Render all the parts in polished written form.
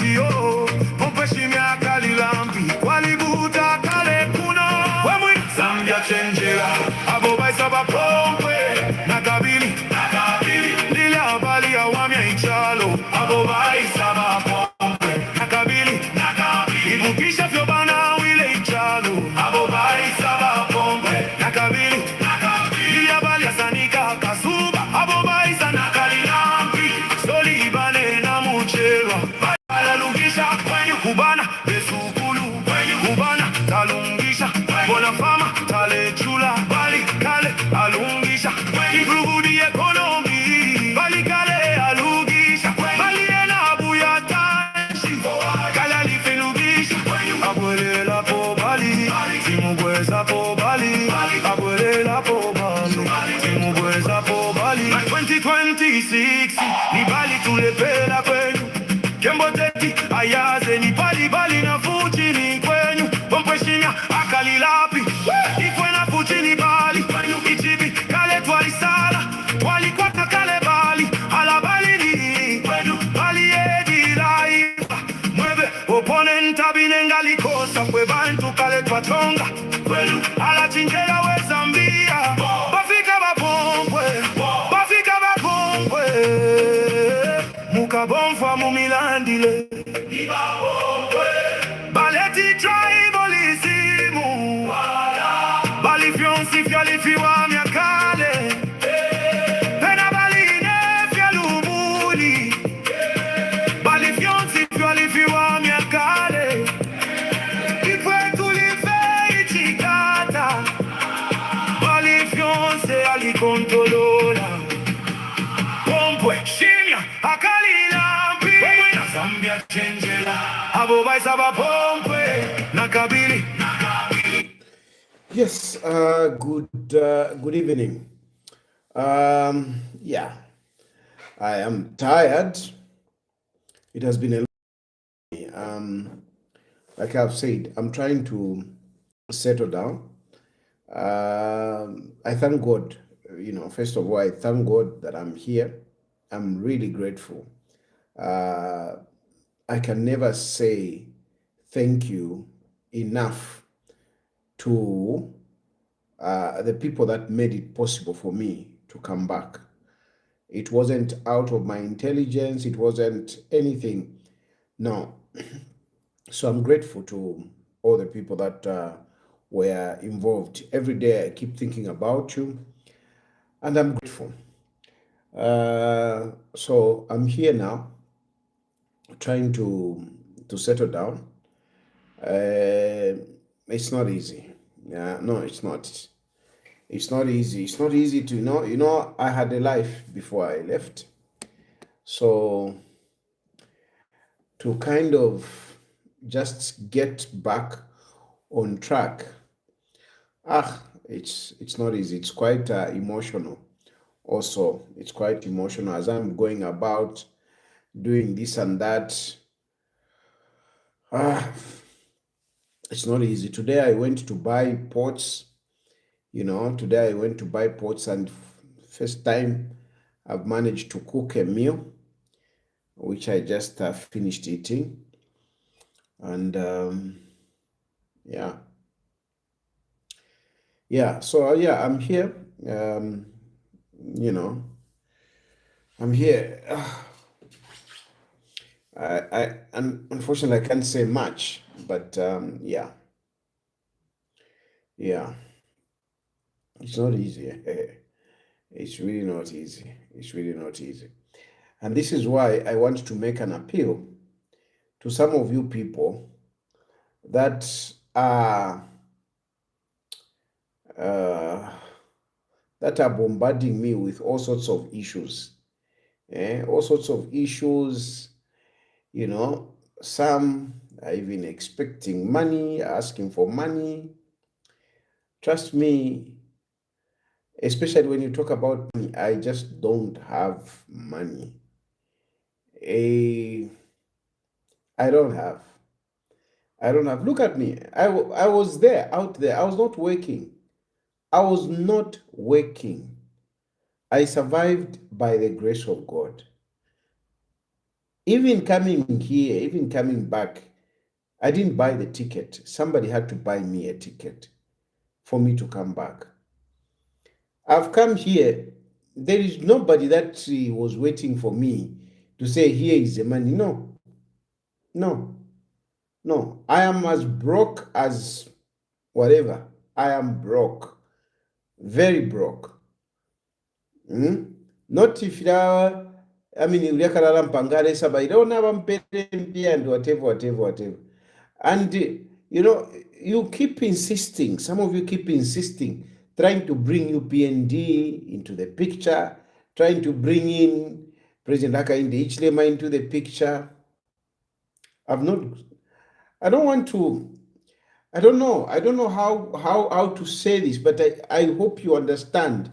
sio ompeshimya kalilambi walibuta kale kuno wemwi Zambia chenjera abo baisa bapompwe nakabili lile habari ya wamya ichalo abo baisa bapompwe nakabili ibukisha vyo bana wile ichalo abo baisa bapompwe nakabili lile habari ya sanika kasuba abo baisa nakalilambi soli ibane na mucherwa alalungisha kwenye kubana besukulu kubana talungisha bona fama tale chula bali kale alungisha improve the economy bali kale alungisha bali ena abuya tanshi kala lifelugisha abuela po bali timugweza po bali abuela po bali timugweza po bali 2026 ni bali tulepela kwenu Kembo teti ayaze ni bali na fuchini kwenyu Bompeshimya akalilapi Ikwe na fuchini bali Ichibi kale twalisala Twalikwata kale bali Ala bali ni kwenyu Bali edi laifa Mwebe oponenta binengali kosa Kwe bantu kale twatonga Kwenyu ala chinjela we Zambia Bafika bapompwe Bafika bapompwe Mukabomfa mumilandile Baleti tribalismu Balifyonsi fyalifiwa miakale Pena baline fyalumuli Balifyonsi fyalifiwa miakale Ipwe tulife ichikata Balifyonsi alikontolola Pompwe shimya akalilambi Zambia chenjela abo baisa bapompwe nakabili. Yes, good evening. Yeah, I am tired. It has been a long day. Like I've said, I'm trying to settle down. I thank God, first of all, I thank God that I'm here. I'm really grateful. I can never say thank you enough to the people that made it possible for me to come back. It wasn't out of my intelligence. It wasn't anything. No. So I'm grateful to all the people that were involved. Every day I keep thinking about you, and I'm grateful. So I'm here now, trying to settle down. It's not easy. Yeah, no, it's not. It's not easy. It's not easy to I had a life before I left. So to kind of just get back on track, it's not easy. It's quite emotional. Also, it's quite emotional as I'm going about doing this and that. It's not easy. Today I went to buy pots. Today I went to buy pots, and first time I've managed to cook a meal, which I just finished eating. And so I'm here. I'm here. Unfortunately I can't say much, but yeah, it's not easy. It's really not easy. It's really not easy. And this is why I want to make an appeal to some of you people that are bombarding me with all sorts of issues. All sorts of issues. Some are even expecting money, asking for money. Trust me, especially when you talk about money, I just don't have money. I don't have. Look at me. I was out there. I was not working. I survived by the grace of God. Even coming here, even coming back, I didn't buy the ticket. Somebody had to buy me a ticket for me to come back. I've come here. There is nobody that was waiting for me to say, here is the money. No, no, no. I am as broke as whatever. I am broke. Very broke. Not if I mean, uliakalala mpangale saba ilona bampere mpia and whatever. And you know, you keep insisting. Some of you keep insisting, trying to bring UPND into the picture, trying to bring in President Hakainde Hichilema into the picture. I don't want to. I don't know how to say this, but I hope you understand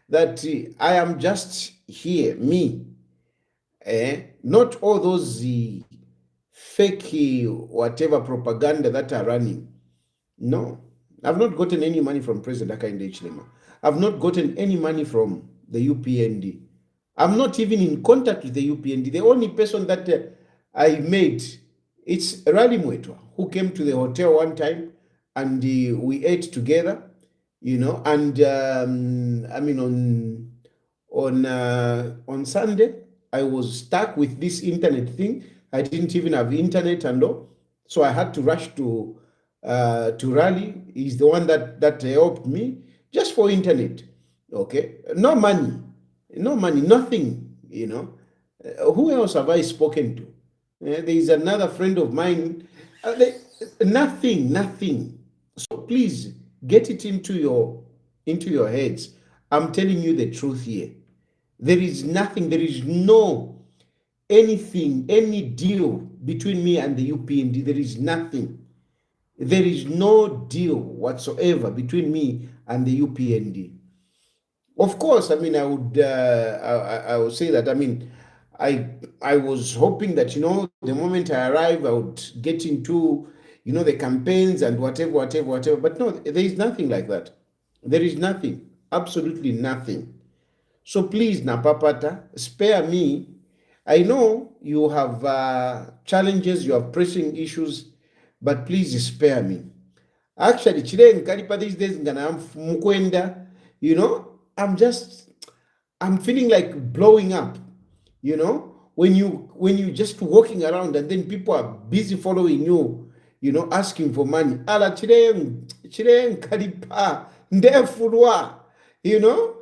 that I am just here, me. Not all those fake whatever propaganda that are running. No, I've not gotten any money from President Hakainde Hichilema. I've not gotten any money from the UPND. I'm not even in contact with the UPND. The only person that I made, it's Rally Mwetwa, who came to the hotel one time and we ate together, you know, and I mean on Sunday, I was stuck with this internet thing. I didn't even have internet and all. So I had to rush to Rally. He's the one that helped me just for internet. Okay. No money, nothing, you know. Who else have I spoken to? There is another friend of mine. Nothing. So please get it into your heads. I'm telling you the truth here. There is nothing, there is no anything, any deal between me and the UPND. There is nothing. There is no deal whatsoever between me and the UPND. Of course, I mean, I would say that, I mean, I was hoping that, you know, the moment I arrive, I would get into, you know, the campaigns and whatever. But no, there is nothing like that. There is nothing, absolutely nothing. So please, Napapata, spare me. I know you have challenges, you have pressing issues, but please spare me. Actually, chile nkalipa these days ngana mkwenda, you know, I'm feeling like blowing up, you know, when you just walking around and then people are busy following you, you know, asking for money. Ala chile nkalipa ndefulwa, you know,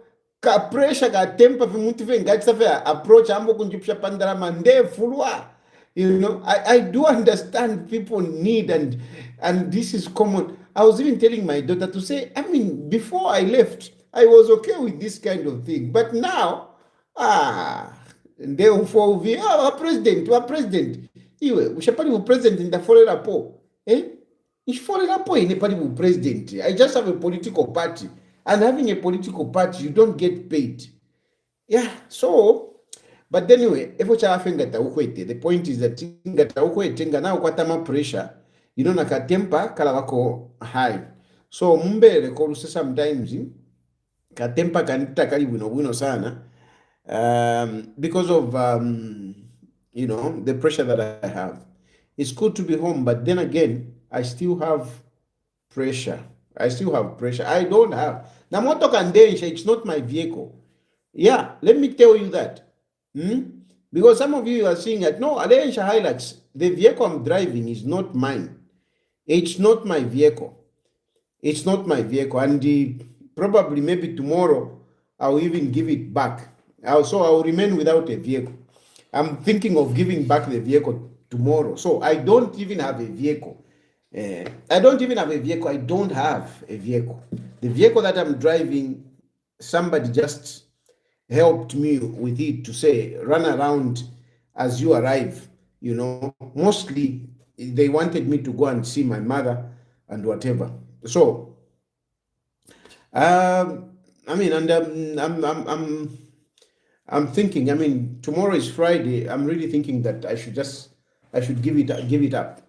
ka pressure ka tempa vimuntu vengati safe approach ambo kunjipsha pandarama ndefulwa. You know, I do understand people need and this is common. I was even telling my daughter to say, I mean, before I left, I was okay with this kind of thing. But now, therefore, our president, iwe, ushapali u president in the follow rapo. Ish follow rapo in the president. I just have a political party. And having a political party, you don't get paid. Yeah, so, but anyway, the point is that now kwatama pressure, you know, nakatempa kalawako high. So mumbere koluse sometimes katempa kanita kali wino sana because of you know, the pressure that I have. It's good to be home, but then again, I still have pressure. I don't have. Namoto Kandensha, it's not my vehicle. Yeah, let me tell you that. Because some of you are saying that, no, Alensha Hilux, the vehicle I'm driving is not mine. It's not my vehicle. And probably maybe tomorrow, I'll even give it back. So I'll remain without a vehicle. I'm thinking of giving back the vehicle tomorrow. So I don't even have a vehicle. I don't have a vehicle. The vehicle that I'm driving, somebody just helped me with it to say, run around as you arrive. You know, mostly they wanted me to go and see my mother and whatever. So, I mean, and I'm thinking, I mean, tomorrow is Friday. I'm really thinking that I should give it up.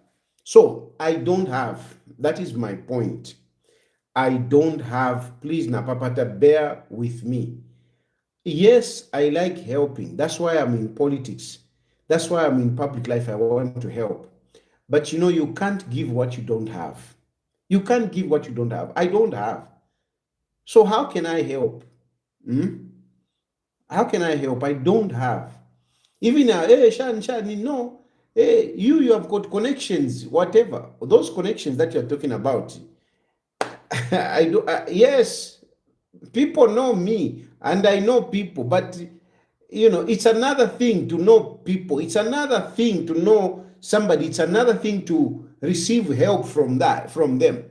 So I don't have, that is my point. I don't have, please Napapata, bear with me. Yes, I like helping. That's why I'm in politics. That's why I'm in public life. I want to help. But you know, you can't give what you don't have. You can't give what you don't have. I don't have. So how can I help? Hmm? How can I help? I don't have. Even hey, Shani, no. Hey, you have got connections, whatever. Those connections that you're talking about. I do. Yes, people know me, and I know people, but you know, it's another thing to know people. It's another thing to know somebody. It's another thing to receive help from them.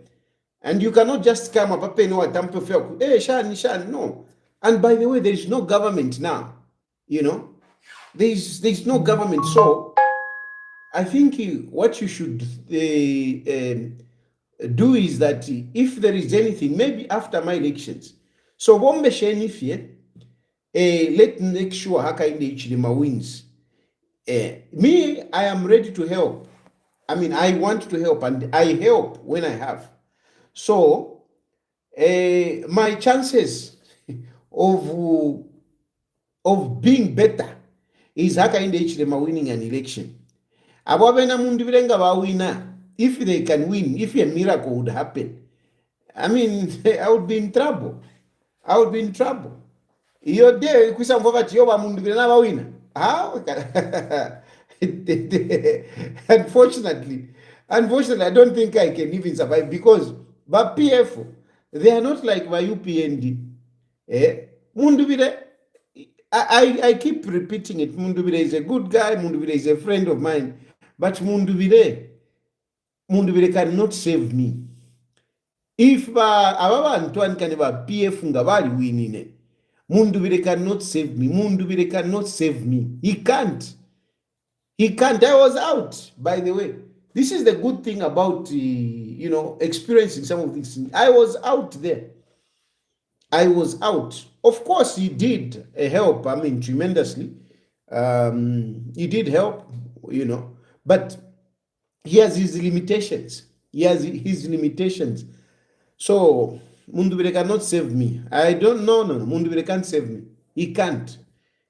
And you cannot just come up and hey, Shan, no. And by the way, there is no government now. You know, there's no government. So I think what you should do is that if there is anything, maybe after my elections. So bombe shenifie, let make sure Hakainde Hichilema wins. Me, I am ready to help. I mean, I want to help, and I help when I have. So my chances of being better is Hakainde Hichilema winning an election. Ababena mundu bilenga ba winner. If they can win, if a miracle would happen, I mean, I would be in trouble. I would be in trouble. Your day, kusa mvova tiyoba mundu bilena ba winner. How? Unfortunately, I don't think I can even survive because by PF, they are not like by UPND. Mundubile, I keep repeating it. Mundubile is a good guy. Mundubile is a friend of mine. But Mundubile cannot save me. If ababa Antoine Kaneba PF ngabali winine, Mundubile cannot save me. Mundubile cannot save me. He can't. He can't. I was out, by the way. This is the good thing about you know, experiencing some of these things. I was out there. I was out. Of course, he did help. I mean, tremendously. He did help, you know, but he has his limitations. He has his limitations. So Mundubile cannot save me. I don't know. No, Mundubile can't save me. He can't.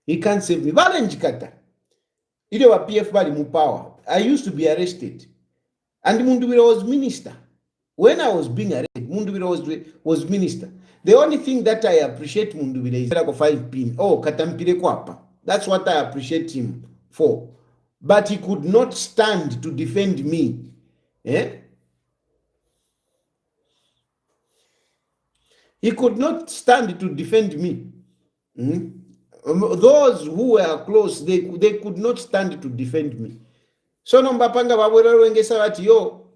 He can't save me. Valenjikata. Ile wa PF bali mu power. I used to be arrested, and Mundubile was minister. When I was being arrested, Mundubile was minister. The only thing that I appreciate Mundubile is like a 5 pin. Oh, katampire kwapa. That's what I appreciate him for. But he could not stand to defend me. He could not stand to defend me. Those who were close, they could not stand to defend me. So nombapanga babwera wengesa bati yo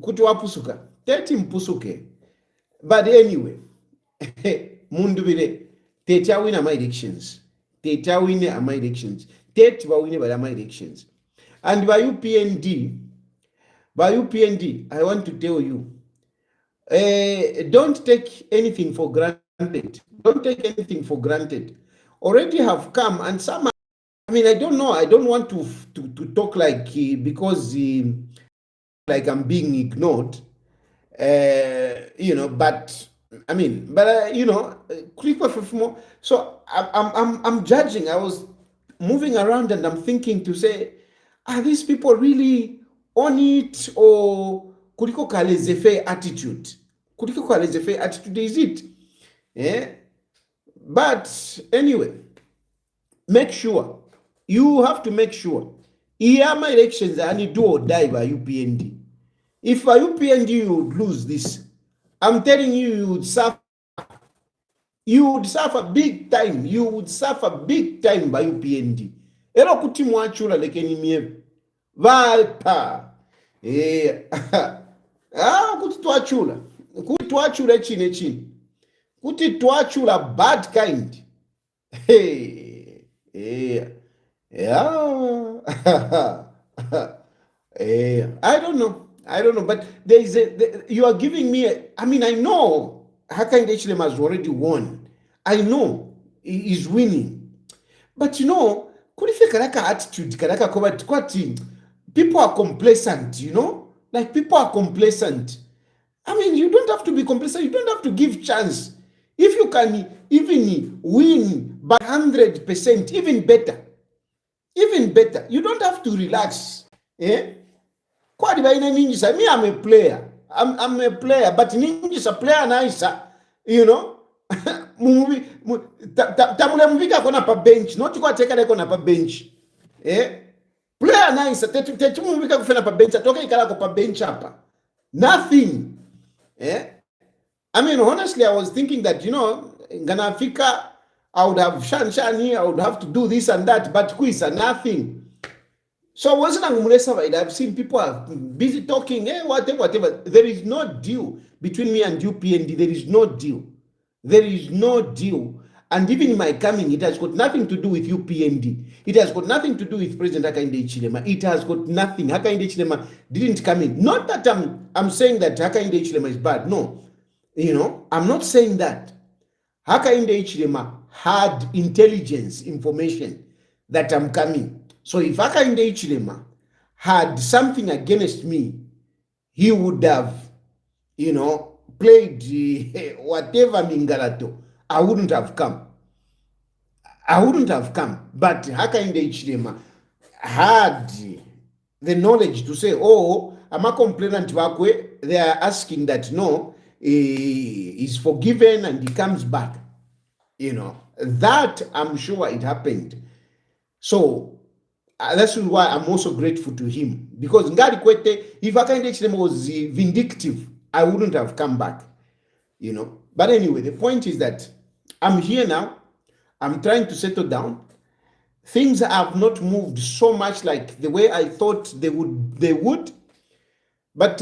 kuti wapusuka. Teti mpusuke. But anyway, Mundubile, tete win my elections. Tete win my elections. Tete win my elections. And by UPND, I want to tell you, don't take anything for granted. Don't take anything for granted. Already have come, and some, I mean, I don't know. I don't want to talk like because like I'm being ignored, you know. But I mean, but you know, so I'm judging. I was moving around and I'm thinking to say, are these people really on it, or kuliko ka laissez-faire attitude? Kuliko ka laissez-faire attitude, is it? Yeah. But anyway, make sure. You have to make sure. Here my elections are only do or die by UPND. If by UPND you would lose this, I'm telling you, you would suffer. You would suffer big time. You would suffer big time by UPND. Ero kuti mwachula lekeni mie. Valpa. Kuti tuachula. Kuti tuachula chini. Kuti tuachula bad kind. Hey. Yeah. I don't know, but there is you are giving me I mean, I know Hakainde Hichilema has already won. I know he is winning. But you know, karaka attitude, karaka kwati, people are complacent, you know? Like people are complacent. I mean, you don't have to be complacent. You don't have to give chance. If you can even win by 100%, even better. even better. You don't have to relax. Eh? Kwadi baina ninjisa. Me, I'm a player. I'm a player, but ninjisa player nicer. You know? Tamule mvika kona pa bench. Not kwa teka de kona pa bench. Eh? Player nicer. Tetu mvika kufena pa bench. Atoke ikala ko pa bench hapa. Nothing. Eh? I mean, honestly, I was thinking that, you know, in Ghana, Africa, I would have Shani, I would have to do this and that, but Kuisa, nothing. So wasn't I've seen people are busy talking, whatever. There is no deal between me and UPND. There is no deal. There is no deal. And even in my coming, it has got nothing to do with UPND. It has got nothing to do with President Hakainde Hichilema. It has got nothing. Hakainde Hichilema didn't come in. Not that I'm saying that Hakainde Hichilema is bad. No. You know, I'm not saying that. Hakainde Hichilema had intelligence information that I'm coming. So if Hakainde Hichilema had something against me, he would have, you know, played whatever Mingalato. I wouldn't have come. I wouldn't have come. But Hakainde Hichilema had the knowledge to say, oh, I'm a complainant. They are asking that, no, is forgiven and he comes back. You know, that I'm sure it happened. So that's why I'm also grateful to him, because Ngari Kwete, if Hakainde Hichilema was vindictive, I wouldn't have come back. You know, but anyway, the point is that I'm here now. I'm trying to settle down. Things have not moved so much like the way I thought they would. But,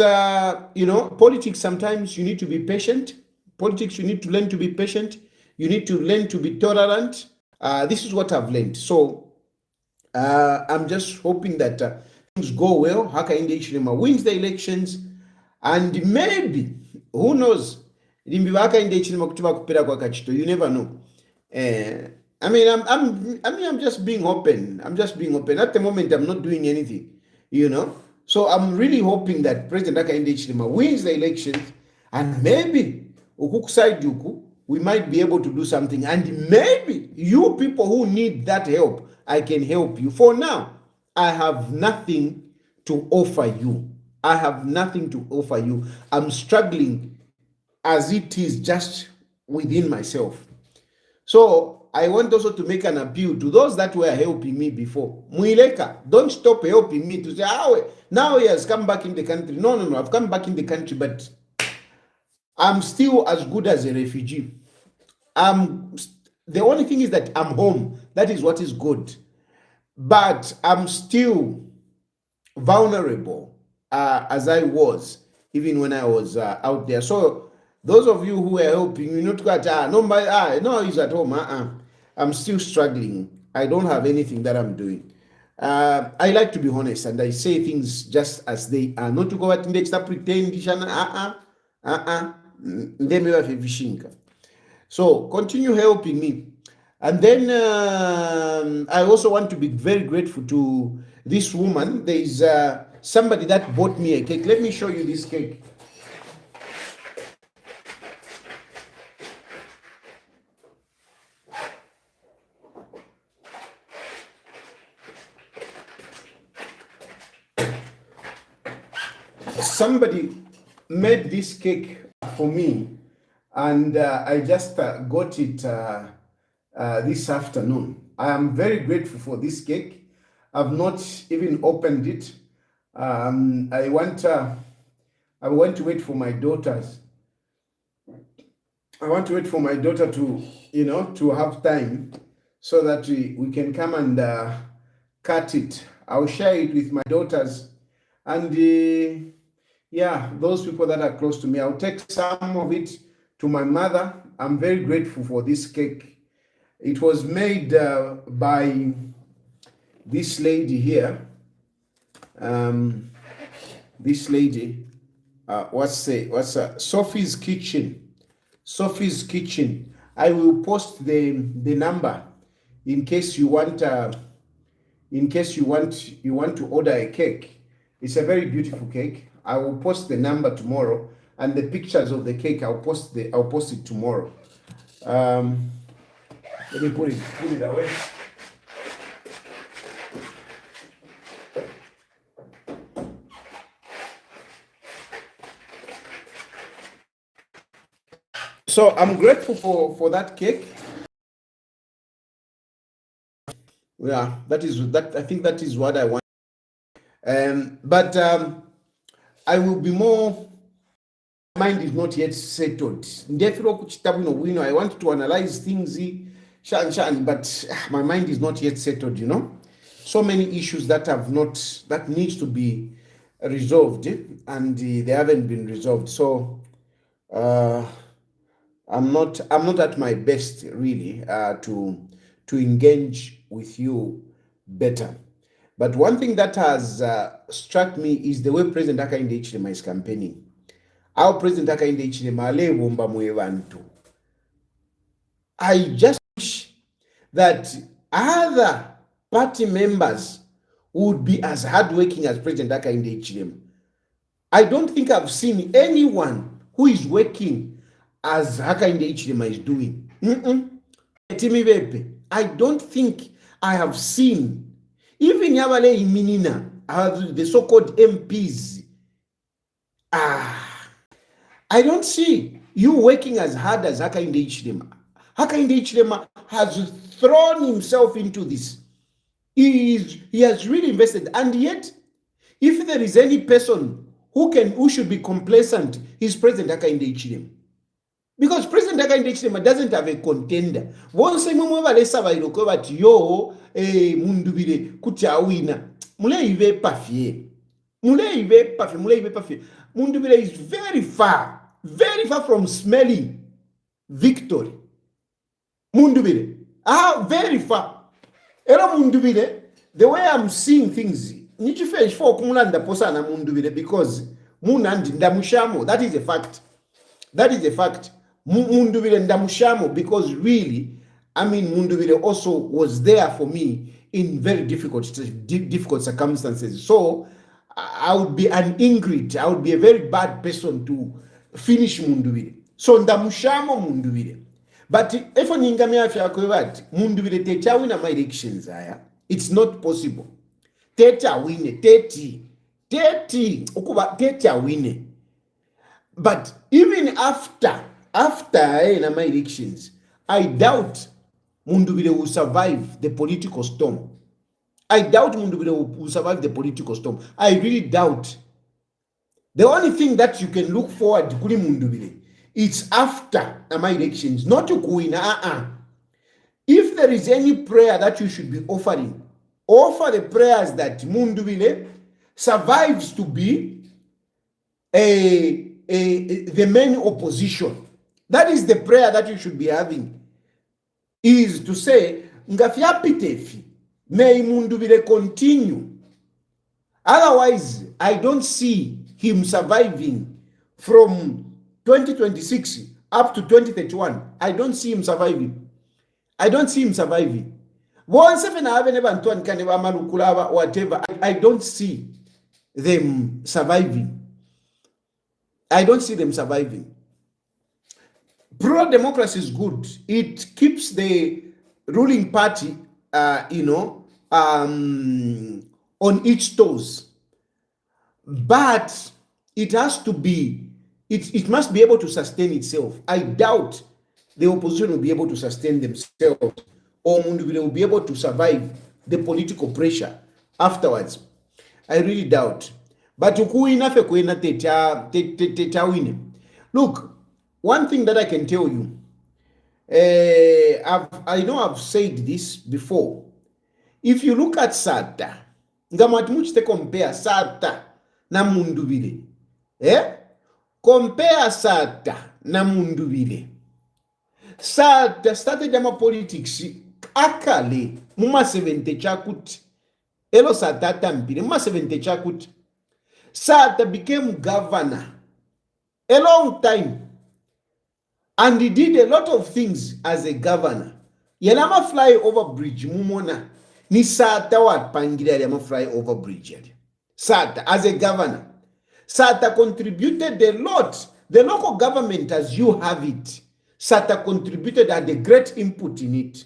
you know, politics, sometimes you need to be patient. Politics, you need to learn to be patient. You need to learn to be tolerant. This is what I've learned. So I'm just hoping that things go well. Hakainde Hichilema wins the elections. And maybe, who knows, you never know. I'm just being open. I'm just being open. At the moment, I'm not doing anything, you know. So I'm really hoping that President Hakainde Hichilema wins the elections, and maybe we might be able to do something. And maybe you people who need that help, I can help you. For now, I have nothing to offer you. I have nothing to offer you. I'm struggling as it is just within myself. So I want also to make an appeal to those that were helping me before. Muileka, don't stop helping me to say, now he has come back in the country. No, I've come back in the country, but I'm still as good as a refugee. The only thing is that I'm home. That is what is good. But I'm still vulnerable as I was, even when I was out there. So those of you who are helping, you know, no, he's at home. I'm still struggling. I don't have anything that I'm doing. I like to be honest, and I say things just as they are. Not to go at next pretend. So continue helping me. And then I also want to be very grateful to this woman. There is somebody that bought me a cake. Let me show you this cake. Somebody made this cake for me, and I just got it this afternoon. I am very grateful for this cake. I've not even opened it. I want to wait for my daughters. I want to wait for my daughter to, you know, to have time so that we can come and cut it. I'll share it with my daughters and yeah, those people that are close to me. I'll take some of it to my mother. I'm very grateful for this cake. It was made by this lady here. This lady, Sophie's Kitchen. Sophie's Kitchen. I will post the number in case you want to order a cake. It's a very beautiful cake. I will post the number tomorrow, and the pictures of the cake I'll post it tomorrow. Let me put it away. So I'm grateful for that cake. Yeah, that. I think that is what I want. But I will be more. Mind is not yet settled. I want to analyze things, but my mind is not yet settled. So many issues that needs to be resolved, and they haven't been resolved. So I'm not at my best really to engage with you better. But one thing that has struck me is the way President Hakainde Hichilema is campaigning. Our President Hakainde Hichilema alebomba mwevantu. I just wish that other party members would be as hardworking as President Hakainde Hichilema. I don't think I've seen anyone who is working as Hakainde Hichilema is doing. I don't think I have seen even Yabale Iminina, the so-called MPs. I don't see you working as hard as Hakainde Hichilema. Hakainde Hichilema has thrown himself into this. He has really invested, and yet, if there is any person who should be complacent, is President Hakainde Hichilema. Because President Hakainde Hichilema doesn't have a contender. Once Mundubile kuti awina. Muleive pafie. Mundubile is very far from smelling victory. Mundubile, very far. Era Mundubile, the way I'm seeing things, nichifesh for kumulanda posa na Mundubile because munandi ndamushamo. That is a fact. Mundubile ndamushamo because really, Mundubile also was there for me in very difficult circumstances. So I would be an Ingrid. I would be a very bad person to finish Mundubile. So ndamushamo Mundubile. But if Mundubile techa wina my elections, it's not possible. Techa wine, techa wine. But even after my elections, I doubt Mundubile will survive the political storm. I really doubt. The only thing that you can look forward to Mundubile, it's after my elections, not to Kuina. If there is any prayer that you should be offering, offer the prayers that Mundubile survives to be the main opposition. That is the prayer that you should be having. Is to say, Ngafia Pitefi, may Mundubile continue. Otherwise, I don't see him surviving from 2026 up to 2031. I don't see him surviving. Whatever. I don't see them surviving. Pro-democracy is good. It keeps the ruling party, on its toes. But it has to be, it must be able to sustain itself. I doubt the opposition will be able to sustain themselves, or will be able to survive the political pressure afterwards. I really doubt. But look, one thing that I can tell you, I know I've said this before. If you look at SATA, ngamatimuchite compare SATA na Mundubile. Compare SATA na Mundubile. SATA started ama politics akale muma 70 chakuti. Elo SATA tampire muma 70 chakuti. SATA became governor a long time. And he did a lot of things as a governor. Yanama fly over bridge mumona. Ni SATA wat pangira yama fly over bridge. SATA as a governor. SATA contributed a lot. The local government as you have it. SATA contributed and a great input in it.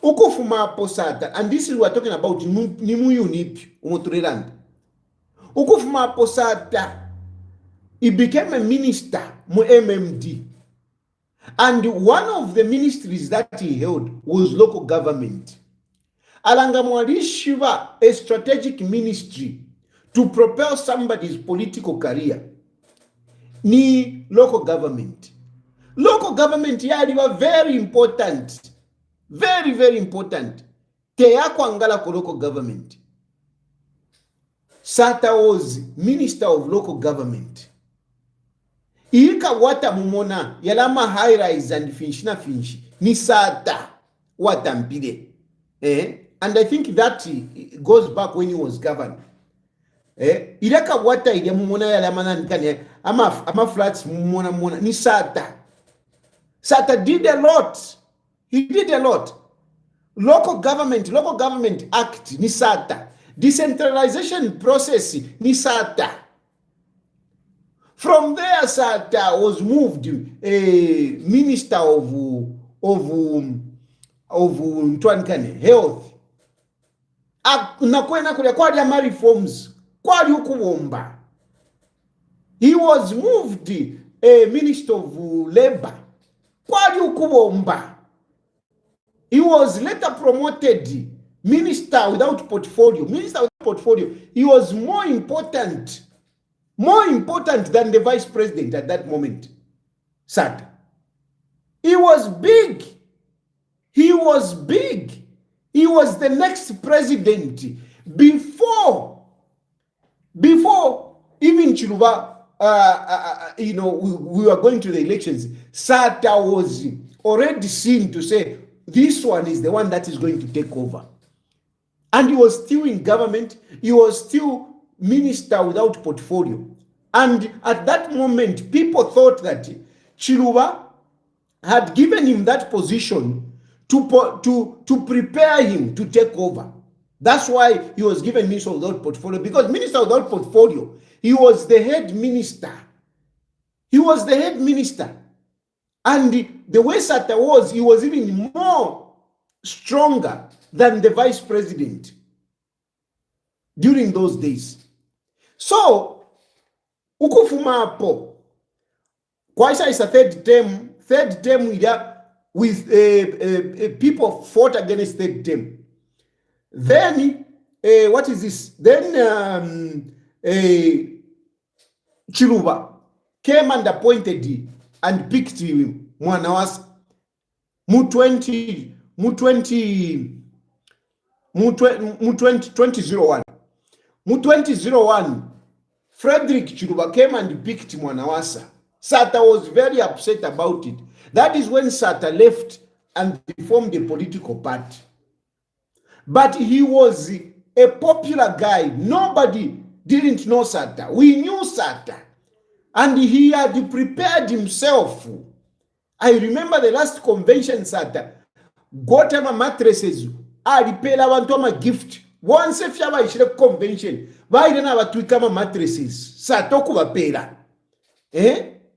Ukufuma po SATA, and this is what we're talking about Nimu Unip Umutureland. Ukufuma po SATA, he became a minister, mu MMD. And one of the ministries that he held was local government. Alanga Mwalishiva, a strategic ministry to propel somebody's political career. Ni local government. Local government yaliwa very important. Very, very important. Teyako angala ko local government. Sata was minister of local government. Ika wata mumona yalama high rise and finchi ni Sata watampide. And I think that goes back when he was governor. Ilaka wata ile mumona yalama nanikane ama flats mumona ni Sata. Sata did a lot. He did a lot. Local government act ni Sata. Decentralization process ni Sata. From there, Sata was moved minister of health. Nakwena kule kwa ya reforms kwa yukuomba. He was moved minister of labor kwa yukuomba. He was later promoted minister without portfolio. He was more important than the vice president at that moment. Sata. He was big. He was the next president before even Chiluba, we were going to the elections. Sata was already seen to say, this one is the one that is going to take over. And he was still in government. He was still minister without portfolio. And at that moment, people thought that Chiluba had given him that position to prepare him to take over. That's why he was given minister without portfolio. Because minister without portfolio, he was the head minister. And the way Sata was, he was even more stronger than the vice president during those days. So, ukufuma hapo, Kwaisha is a third term with people fought against third term. Then, what is this? Then Chiluba came and appointed and picked Mwanawasa mu 2001. Mu 2001, Frederick Chiluba came and picked Mwanawasa. Sata was very upset about it. That is when Sata left and formed a political party. But he was a popular guy. Nobody didn't know Sata. We knew Sata. And he had prepared himself. I remember the last convention Sata got him mattresses. Alipela abantu ama gift. Once if yaba ishire convention, bairena batwika ama mattresses. Sata okubapela.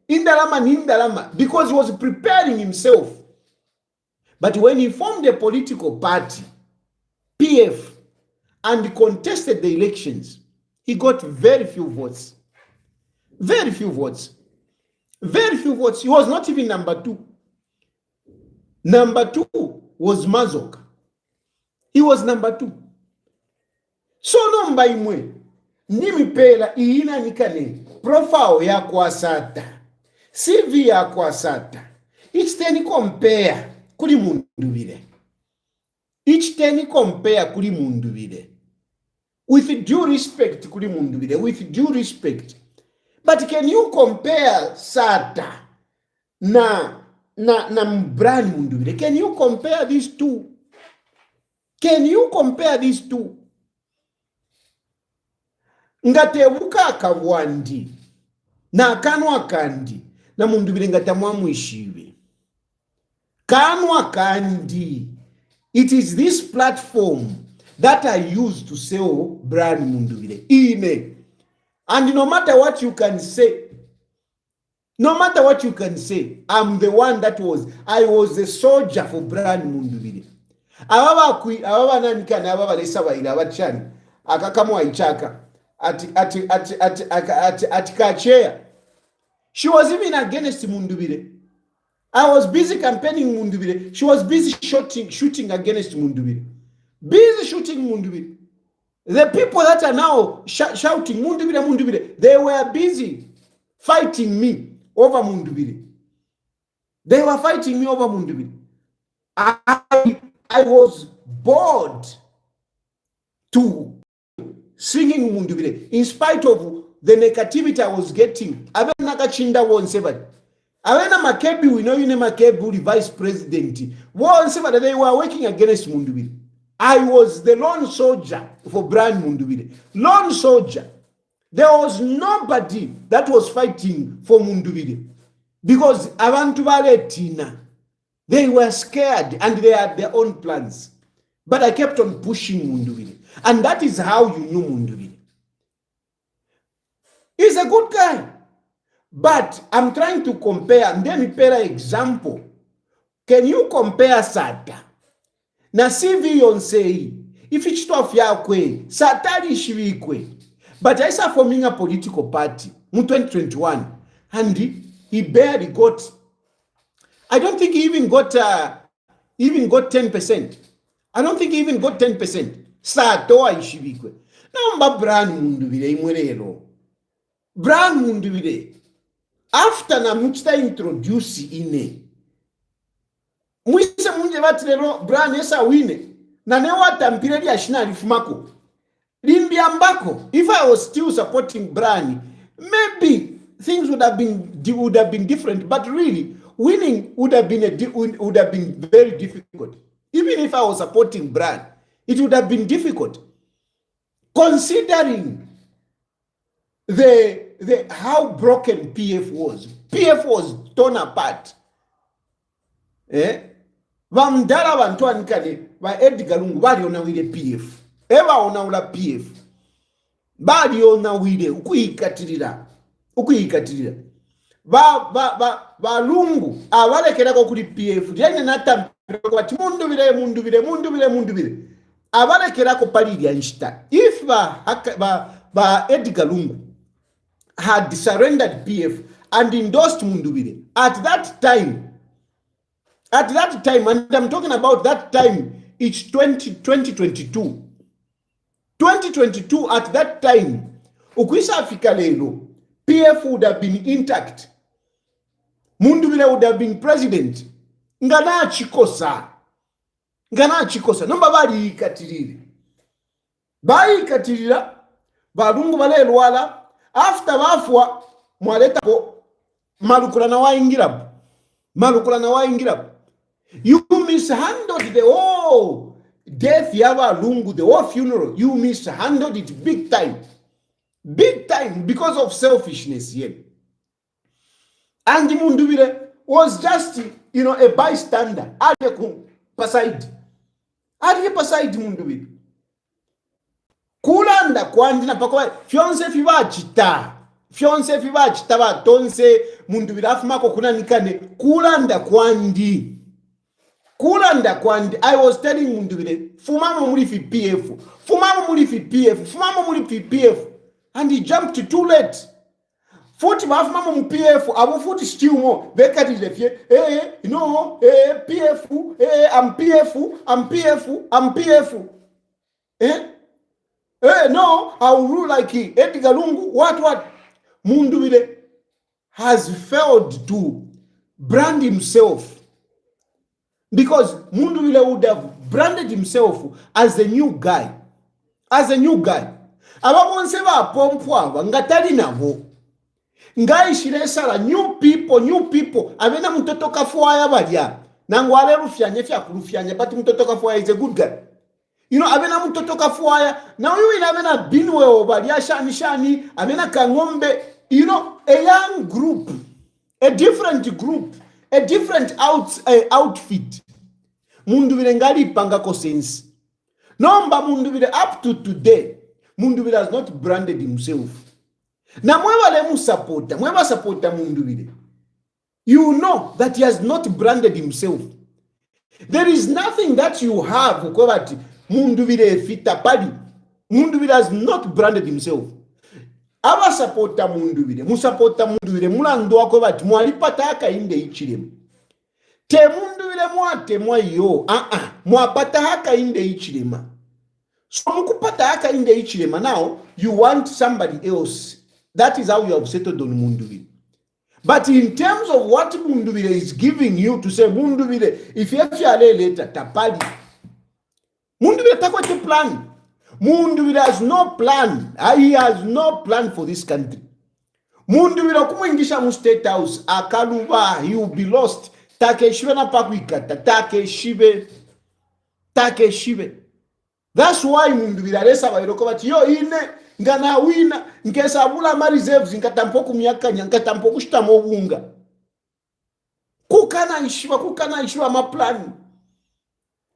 Indalama, because he was preparing himself. But when he formed a political party, PF, and contested the elections, he got very few votes. Very few votes. He was not even number 2. Number 2 was Mazok. He was number 2. So nomba imwe, nimipela iina nikane, profile ya kwa Sata, CV ya kwa Sata, each teni compare kuli mundu vile. With due respect kuli mundu vile, with due respect. But can you compare Sata na Brian Mundubile? Can you compare these two? Ngatebuka akabwandi na kanwa kandi na Mundubile ngatamwamwishiwe. Kanwa kandi. It is this platform that I use to sell Brian Mundubile. Ine. And no matter what you can say, I'm the one I was a soldier for Brian Mundubile. Ababa nanikana ababa lesa baila abachani akakamwa ichaka ati kachea. She was even against Mundubile. I was busy campaigning Mundubire. She was busy shooting against Mundubire. Busy shooting Mundubire. The people that are now shouting Mundubire, Mundubire, they were busy fighting me over Mundubire. They were fighting me over Mundubire. I was bored to singing Mundubire in spite of the negativity I was getting. Avena Kachinda won seven. Avena Makebi, we know you name Makebi, the vice president. Won seven, they were working against Mundubire. I was the lone soldier for Brian Mundubire. Lone soldier. There was nobody that was fighting for Mundubire. Because abantu baletina, they were scared and they had their own plans. But I kept on pushing Mundubire. And that is how you know Mundubire. He's a good guy. But I'm trying to compare, and then pera example. Can you compare Sata? Na CV yonsei, if it's tough yakwe, Satari shivikwe. But I saw forming a political party in 2021, and he barely got, I don't think he even got 10%. I don't think he even got 10%. Satoa ishivikwe. Namba Brian Mundubire imwerero. Brian Mundubire. After na muchita introduce ine. Mwise munje vatirero Brian esa wine. Na newa tampireli ashina rifumako. Limbi ambako. If I was still supporting Brian, maybe things would have been different. But really, winning would have been very difficult. Even if I was supporting Brian, it would have been difficult. Considering how broken PF was. PF was torn apart. Vamdala vantuani kale va Edgar Lungu bali ona wile PF. Eva ona ula PF. Bali ona wile ukuikatirira. Va Lungu abalekera kuli PF. Yanye nata kwati Mundubire. Abalekera ko palili anshita. If va Edgar Lungu had surrendered PF and endorsed Mundubire at that time, and I'm talking about that time, it's 2022. 2022, at that time, Ukwisa Afrika lelo, PF would have been intact. Mundubire would have been president. Ngana chikosa. Nomba bali ikatirira. Balungu bale lwala. After wafwa, mwaleta ko malukula na waingirabu. You mishandled the whole death yaba Lungu, the whole funeral. You mishandled it big time. Big time because of selfishness here. And Mundubire was just, a bystander. Ade pasaid Mundubire. Kulanda kwandi na pakwa fionse fiba chita ba tonse Mundubire afumako kuna nikane kulanda kwandi. I was telling Mundubire fumamo muri fi PF and he jumped too late. Futi bafumamo mu PF abo futi still more bekati lefie PF I'm PF no, I will rule like Edgar Lungu. What? Mundubire has failed to brand himself. Because Mundubire would have branded himself as a new guy. Ababonse ba pompwa ngatali navo. Ngai shiresala new people. Abena mtoto kafuaya badia. Nangwale rufyanye fya kurufyanye but mtoto kafuaya is a good guy. Abena mtoto kafuaya. Now you abena binwe obadia shani. Abena kangombe. A young group. A different group. A different outfit. Mundubire ngali panga sense. Nomba Mundubire up to today. Mundubire has not branded himself. Na mweba supporta Mundubire. You know that he has not branded himself. There is nothing that you have ukobati Mundubire fita padi. Mundubire has not branded himself. Aba supporta Mundubire. Musapota Mundubire mulando wako bati mwalipata aka inde ichiremu. Temundubile mwate mwayo. Mwapata haka inde ichilema. So mukupata haka inde ichilema. Now, you want somebody else. That is how you have settled on Mundubile. But in terms of what Mundubile is giving you to say, Mundubile, if you have later, tapali. Mundubile takwete plan. Mundubile has no plan. He has no plan for this country. Mundubile kumuingisha mu State House, akaluba, he will be lost. Takeshibe na pakwikata, takeshibe. That's why Mundubile alesa bayiroko bati yo ine ngana wina nkesabula ma reserves nkatampoku myakanya nkatampoku shitamo bunga. Kukana ishiba ma plan.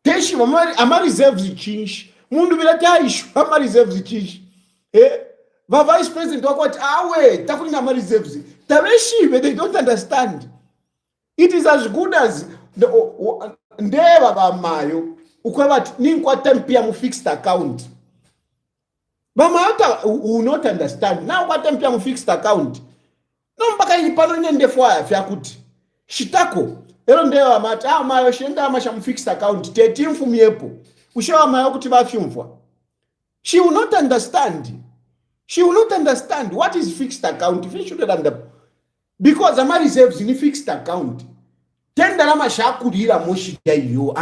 Teshiba ama reserves change. Mundubile ta ishiba ama reserves change. The vice president wakwati awe takulina ma reserves. Tabeshibe, they don't understand. It is as good as ndeba bamayo ukwebati ninkwate mpia mu fixed account. Bama will not understand. Now kwate mpia mu fixed account. No mpaka ilipano nyende fwa kuti. Shitako. Ero ndewa mata mayo shenda amasha mu fixed account. Teti mfumiepo. Ushewa mayo kuti bafyumfwa. She will not understand. She will not understand what is fixed account. If you should understand. Because ama reserves in fixed account. Tenda lama shakurira moshi ya iyo.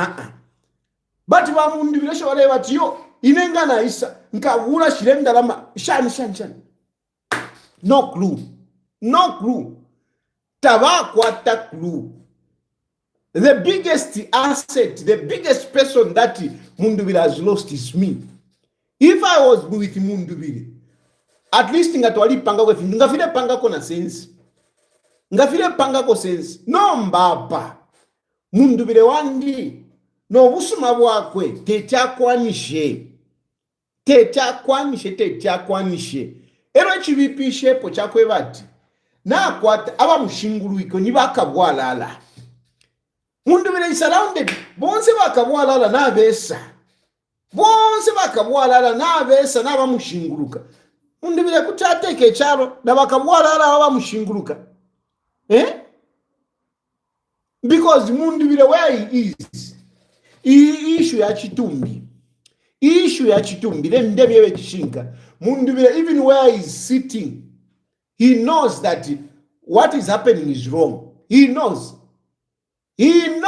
But wa Mundubile shawale wati yo. Inenga na isa. Nkavula shirenda lama. Shani. No clue. Tabakwata clue. The biggest asset, the biggest person that Mundubile has lost is me. If I was with Mundubile, at least ngatwali panga wefi. Ngafile panga kona sense. No mbaba. Mundubile wandi. No busuma bwakwe. Tetakwanishe. Ero chivipishe po chakwe bati. Na kwata aba mushinguru iko nibakabwalala. Mundubile is surrounded. Bonse bakabwalala na besa. Na aba mushinguruka. Mundubile kutateke charo na bakabwalala aba mushinguruka. Because Mundubile where he is, issue ya Chitumbi, then Debiwe Chishinka. Mundubile, even where he is sitting, he knows that what is happening is wrong. He knows. I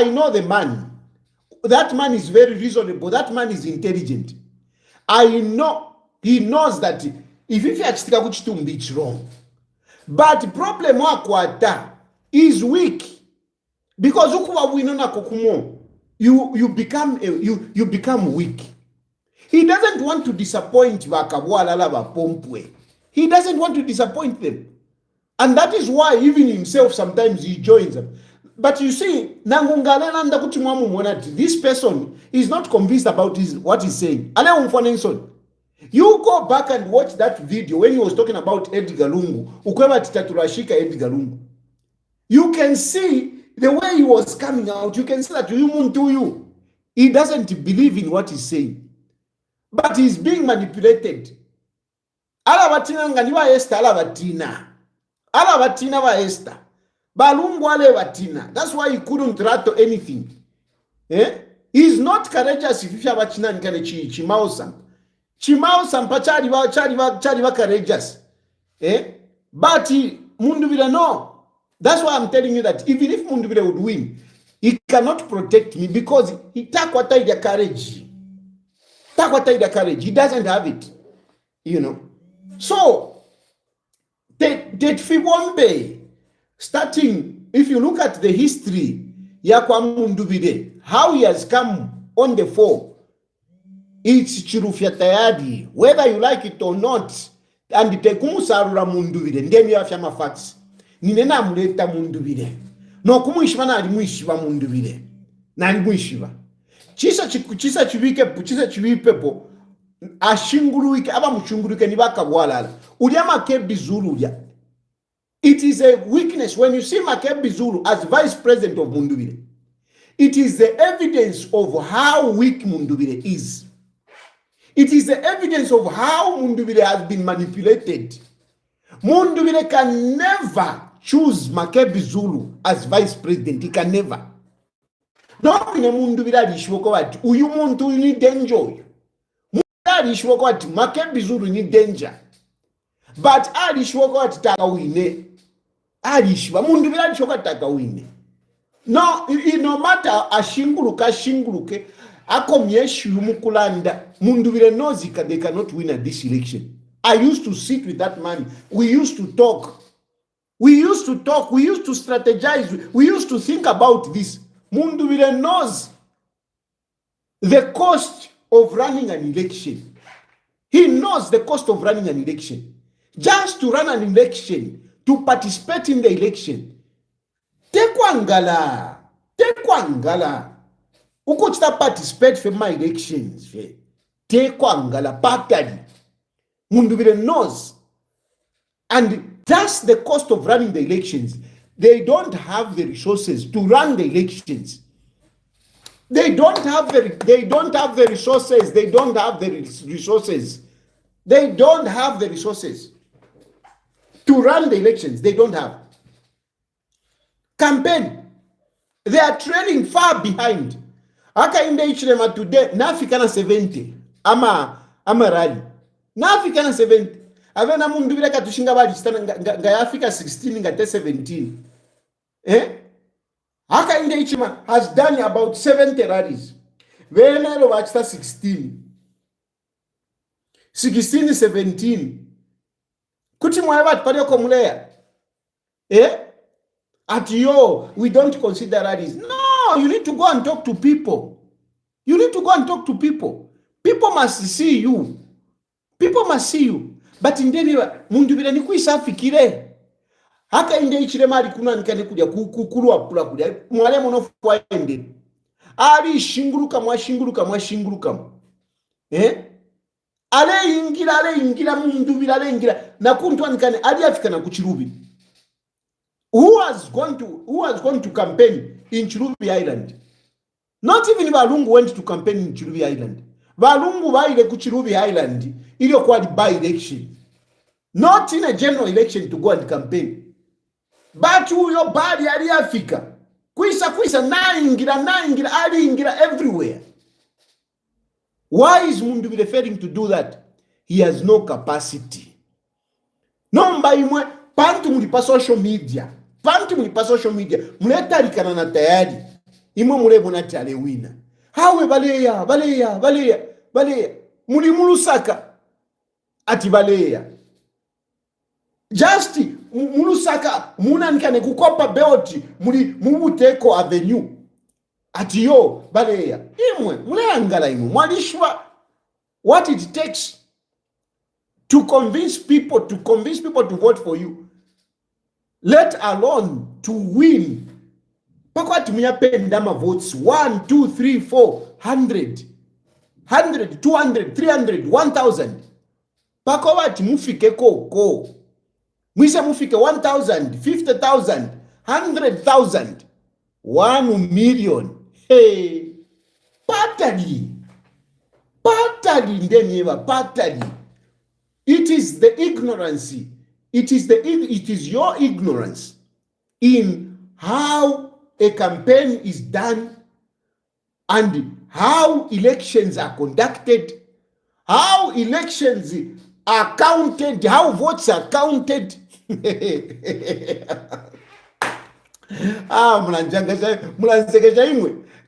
know the man. That man is very reasonable. That man is intelligent. I know. He knows that if you achika kuchitumbi, it's wrong. But the problem wakwata is weak. Because ukuwa winona kokumo, you become weak. He doesn't want to disappoint Wakabwalala Pompwe. He doesn't want to disappoint them. And that is why even himself sometimes he joins them. But you see, this person is not convinced about what he's saying. You go back and watch that video when he was talking about Edgar Lungu. You can see the way he was coming out. You can see that he doesn't believe in what he's saying. But he's being manipulated. Alabatina nganiwa Esther alabatina. Alabatina wa Esther. Balungu ale batina. That's why he couldn't rattle anything. He's not courageous if you have a china nkane chimausa. Chimausa mpachari wa courageous. But Mundubile no. That's why I'm telling you that even if Mundubile would win, he cannot protect me because he takwata ida courage. He doesn't have it. So, Fibombe, starting, if you look at the history, Yakwa Mundubile, how he has come on the fore, it's Chirufya Tayadi, whether you like it or not, and the Tekumusarura Mundubile, ndemi ya fyama facts, ninena muleta Mundubile, no kumuishwa na alimuishiwa Mundubile, na alimuishiwa. Chisa chivipepo, ashinguruike, aba muchunguruike nibaka walala. Ulia Makebi Zulu ulia. It is a weakness when you see Makebi Zulu as vice president of Mundubile. It is the evidence of how weak Mundubile is. It is the evidence of how Mundubile has been manipulated. Mundubile can never choose Makebi Zulu as vice president. He can never. No, in a mundu vila lishwoko wati uyu muntu ni danger. Mundu lishwoko wati Makebi Zulu ni danger. But alishwoko wati taka wine. Alishwa mundu vila lishwoko wati taka wine. No, no matter ashinguluke akomyeshi umukulanda mundu vile nozika they cannot win at this election. I used to sit with that man. We used to talk. We used to strategize. We used to think about this. Mundu vile knows the cost of running an election. He knows the cost of running an election. Just to run an election, to participate in the election. Tekwangala. Ukuchita participate for my elections. Tekwangala patali. Mundu vile knows. And that's the cost of running the elections. They don't have the resources to run the elections. They don't have the resources. They don't have the resources. They don't have the resources to run the elections. They don't have. Campaign. They are trailing far behind. Aka inde ichilema today, nafikana 70. Ama rally. Nafikana 70. Avena mundu vile katushinga bali nga Africa 16 nga 17. Aka inde ichima has done about 70 rallies. Venelo wachita 16. 17. Kuti mwaeba tupade komulea. At yo, we don't consider rallies. No, you need to go and talk to people. You need to go and talk to people. People must see you. People must see you. But indeni mundu vile ni kuisafikire. Haka inde ichile mali kuna nikane kuja kukulua pula kuja. Mwale monofua ende. Ali mwashinguruka. Ale ingira mundu vile ale ingira. Na kuntu anikane ali afika na kuchirubi. Who was going to campaign in Chirubi Island? Not even Valungu went to campaign in Chirubi Island. Valungu waile ku Chirubi Island ili kwa by election. Not in a general election to go and campaign. But huyo bali ali Africa. Kuisa na ingira everywhere. Why is Mundu failing to do that? He has no capacity. Nomba imwe pantu mulipa social media. Muleta likana na tayari. Imwe mulebo na tale wina. Hawe baleya. Mulimulusaka. Ati baleya. Just mulusaka muna nikane kukopa beoti mubuteko avenue. Ati yo baleya. Imwe muleangala imwe. Mwalishwa what it takes to convince people to vote for you. Let alone to win. Pakwati muyapendama votes 1, 2, 3, 4, 100, 200, 300, 1000. Pakwati mufike ko. Mwise mufike 1000, 50,000, 100,000, 1 million. Hey, patali ndenieva patali. It is the ignorance. It is your ignorance in how a campaign is done and how elections are conducted, how elections are counted, how votes are counted.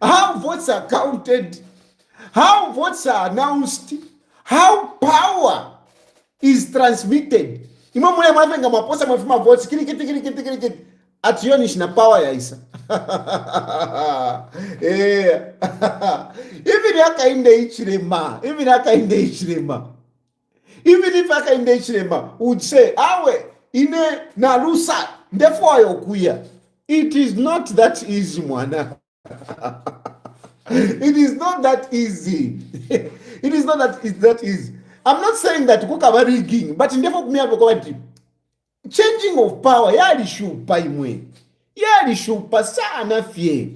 How votes are counted, how votes are announced, how power is transmitted. Imamule mwavenga maposa mwafima votes kiri atiyonish na power ya isa. Even haka inde ichirema. Even if haka inde ichirema would say awe ine na lusa ndefo ayokuya. It is not that easy mwana. It is not that easy. It is not that easy. I'm not saying that kukaba rigging, but ndefo kumia vokawati changing of power yali shupa imwe. Yali shupa sana fie.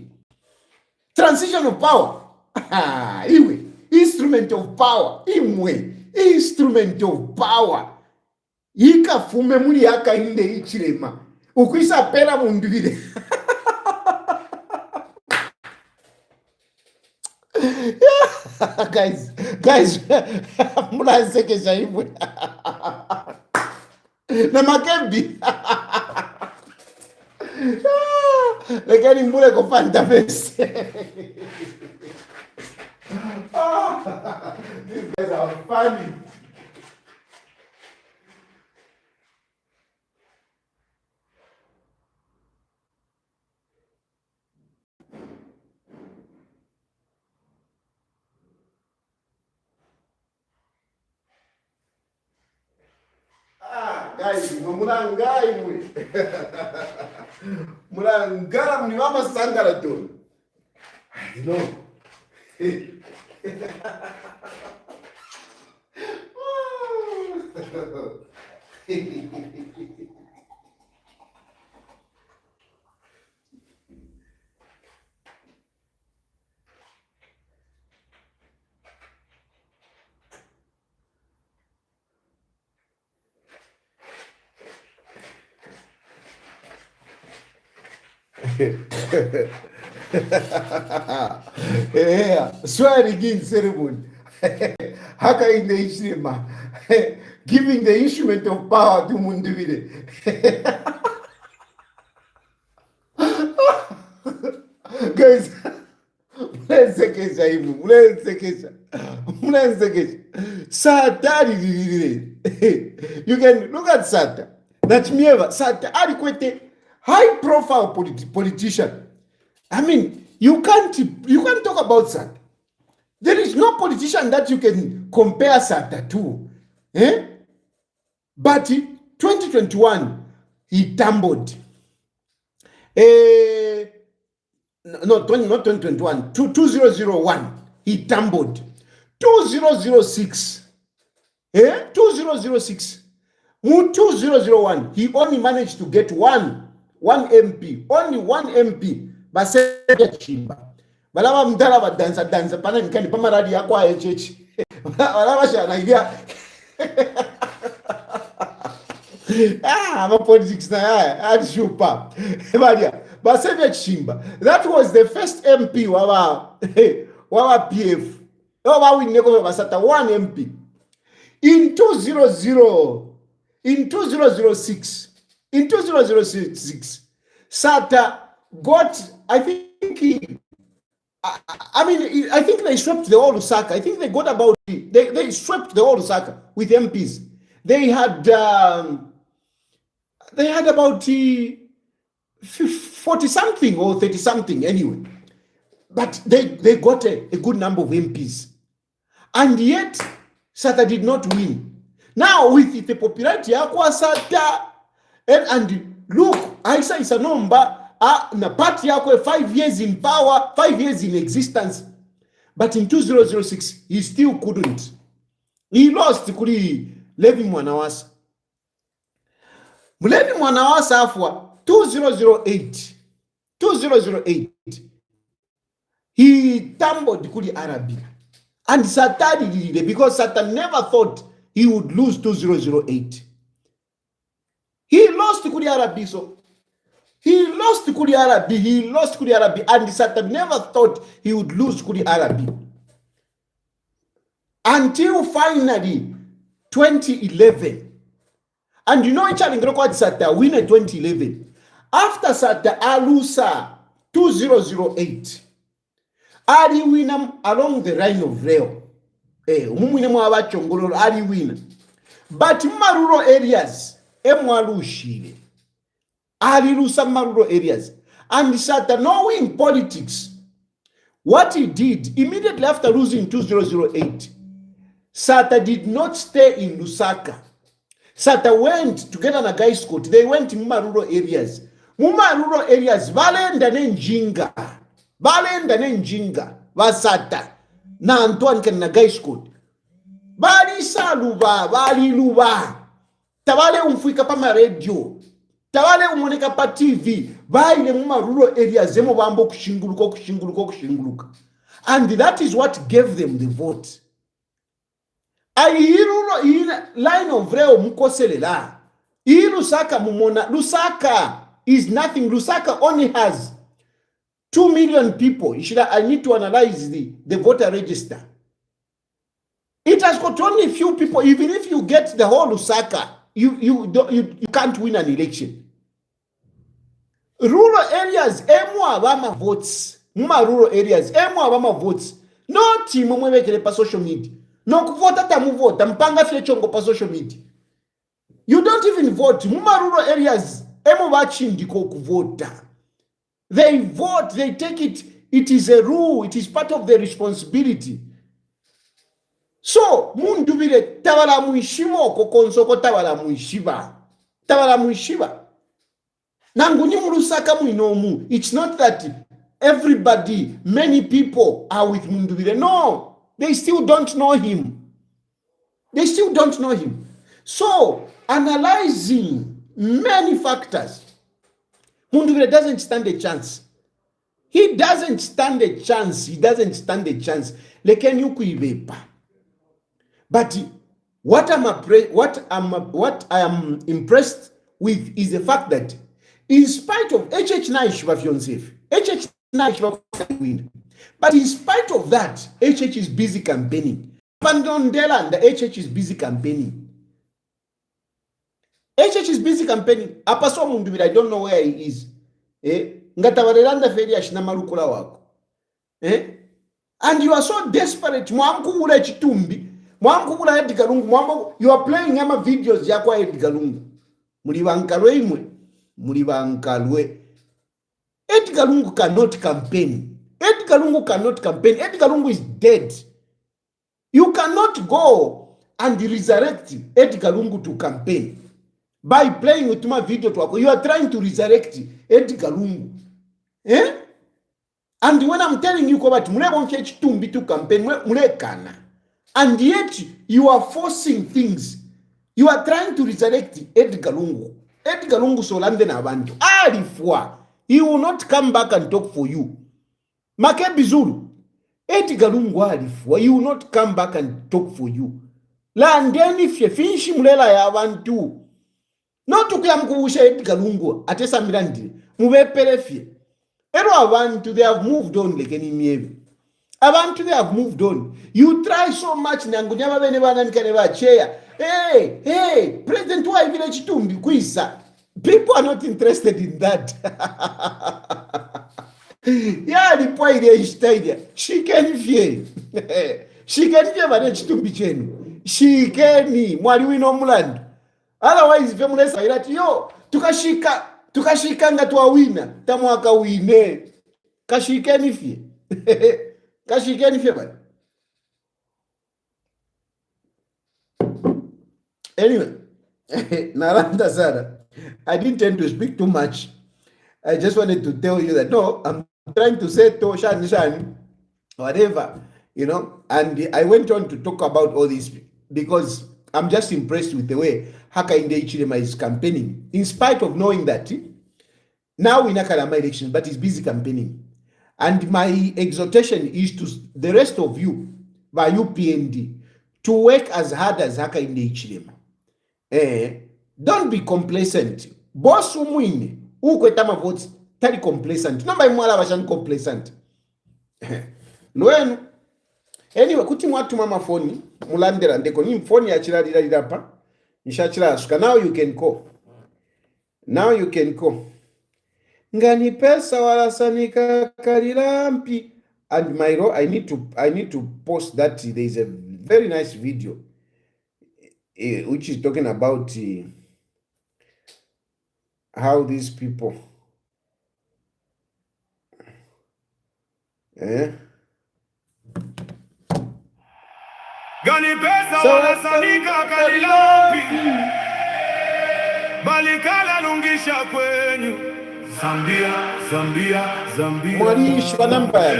Transition of power. Iwe. Instrument of power. Imwe. Instrument of power. Ika fume muli haka inde ichirema. Ukuisa pera mundivide. guys, munasekesha imwe. Na makembi. Lekeni mbule kufanta best. These guys are funny. Guys, mulangai mwe. Mulangala mni mama sangala tu. You know. Yeah, swearing in ceremony. Haka in the Ishrima, giving the instrument of power to Mundivide. Guys, Sata, you can look at Sata. That's me ever. Sata, adequate. High profile politician. I mean, you can't talk about Sata. There is no politician that you can compare Sata to. But 2021, he tumbled. Not 2021, 2001, he tumbled. 2006, 2006, 2001, he only managed to get one MP, only one MP. Basebya Chimba. Balaba mdala ba danza pana nikani pama radi yakwa HH. Balaba shana idea. My politics na ya shupa. Badia. Basebya Chimba. That was the first MP wawa PF. Wawa wineko basata one MP. In 2006, Sata got, I think they swept the whole Lusaka. I think they got about, they swept the whole Lusaka with MPs. They had about 40 something or 30 something anyway. But they got a good number of MPs. And yet, Sata did not win. Now, with the popularity, Sata, and look, Aisha is a number, na party yako 5 years in power, 5 years in existence. But in 2006, he still couldn't. He lost kuli Levi Mwanawasa. Levi Mwanawasa afwa 2008, he tumbled kuli Arabi. And Sata did it because Sata never thought he would lose 2008. He lost to Kuli Arabi, so he lost to Kuli Arabi, and Sata never thought he would lose Kuli Arabi. Until finally 2011. And you know each other Sata win in 2011. After Sata alusa 2008. Ali winam along the line of rail. Ali win. But rural areas, Ali lusa rural areas. And Sata, knowing politics, what he did immediately after losing 2008, Sata did not stay in Lusaka. Sata went to get an guy's court. They went in rural areas. Rural areas, Valenda Njinga, Vasata, na Antoine Ken guy's court. Bali saluba, bali luba. Tawale umfika pama radio. Tawale umoneka pa TV. Bali rural areas, zemo bambo kushinguluka. And that is what gave them the vote. Rural line of reo mukoselela. Lusaka mumona, Lusaka. is nothing. Lusaka only has 2 million people. I need to analyze the voter register. It has got only few people. Even if you get the whole Lusaka, you can't win an election. Rural areas, Abama votes. Rural areas, Abama votes. No team mwekele pa social media. No kuvota tamuvota. Mpanga flechongo pa social media. You don't even vote. Rural areas, bachindiko kuvota. They vote, they take it. It is a rule. It is part of their responsibility. So, mundubire tabala muishiva okokonsoko tabala muishiva. Tabala muishiva. Nanguni Lusaka muinomu. It's not that everybody, many people are with Mundubire. No, they still don't know him. They still don't know him. So, analyzing many factors, Mundubire doesn't stand a chance. He doesn't stand a chance. He doesn't stand a chance. But what I am impressed with is the fact that in spite of HH9 Shivafyonsef, HH9 win. But in spite of that, HH is busy campaigning. Pandondela and the HH is busy campaigning. HH is busy campaigning. Apaso Mundubire, I don't know where he is. Ngatawarelanda feria shinamalukula wako. And you are so desperate. Mwamkugula chitumbi. Mwamkugula Edgar Lungu. You are playing ama videos yakwa Edgar Lungu. Mulibankalwe imwe. Mulibankalwe. Edgar Lungu cannot campaign. Edgar Lungu cannot campaign. Edgar Lungu is dead. You cannot go and resurrect Edgar Lungu to campaign by playing with my video to wako. You are trying to resurrect Edgar Lungu. And when I'm telling you about Mulebonche to campaign, Mulekana, and yet you are forcing things. You are trying to resurrect Edgar Lungu. Edgar Lungu solande na abantu. Alifwa. He will not come back and talk for you. Make bizulu. Edgar Lungu alifwa. He will not come back and talk for you. La ndeni fye finshi mulela ya abantu. Not to come kuusha Edgar Lungu. Atesa mirandi. Mubepele fye. Ero abantu, they have moved on like any mievi. Abantu, they have moved on. You try so much nangunyama bene bananikaneva chair. Hey, President wa village tumbi kuisa. People are not interested in that. Yeah, the point is stadium. She can fear. She can fear manage tumbi chenu. She can mwali wino mulandu. Otherwise, femulesa irati yo tukashika nga tuawina tamwaka wine kashikeni fie. Kashikeni fie bana. Anyway, Naranda Sara, I didn't intend to speak too much. I just wanted to tell you that no, I'm trying to say to Shan, whatever, and I went on to talk about all this because I'm just impressed with the way Hakainde Hichilema is campaigning, in spite of knowing that now in Akalama election, but he's busy campaigning. And my exhortation is to the rest of you, by UPND, to work as hard as Hakainde Hichilema. Don't be complacent. Boss umwine, ukwetama votes, tari complacent. Namba imwala bashan complacent. Noenu. Anyway, kuti mwatu mama phone, mulandera ndeko ni phone ya chila lirapa. Nishachila asuka. Now you can call. Now you can call. Ngani pesa wala sanika karilampi. And Myro, I need to post that. There is a very nice video which is talking about how these people Gani pesa wala sanika karilampi. Balikala lungisha kwenyu. Zambia. Mwalishi wa namba.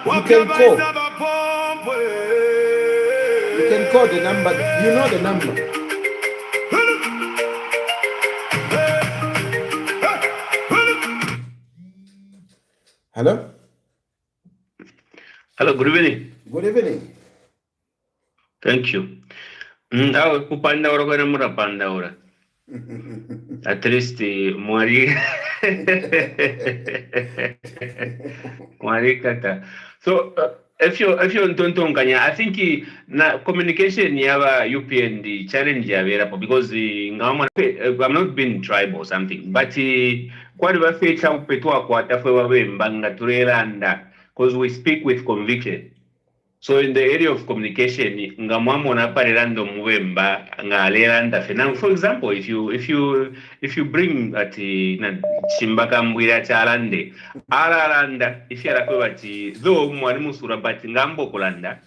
You can call. You can call the number. You know the number. Hello? Hello, good evening. Good evening. Thank you. Kupanda ora kwa namura panda ora. At least mwari mwari kata. So if you ntontonganya, I think na communication yaba UPND challenge yabera because ngama I'm not being tribal or something, but kwali bafecha upetwa kwa tafwe wabemba ngaturelanda because we speak with conviction. So in the area of communication, ngamwamona parelando muwemba ngaleranda fe. Now, for example, if you bring ati na chimbaka mbwira chalande alalanda if yara kwe bati though mwalimu sura bati ngambo kulanda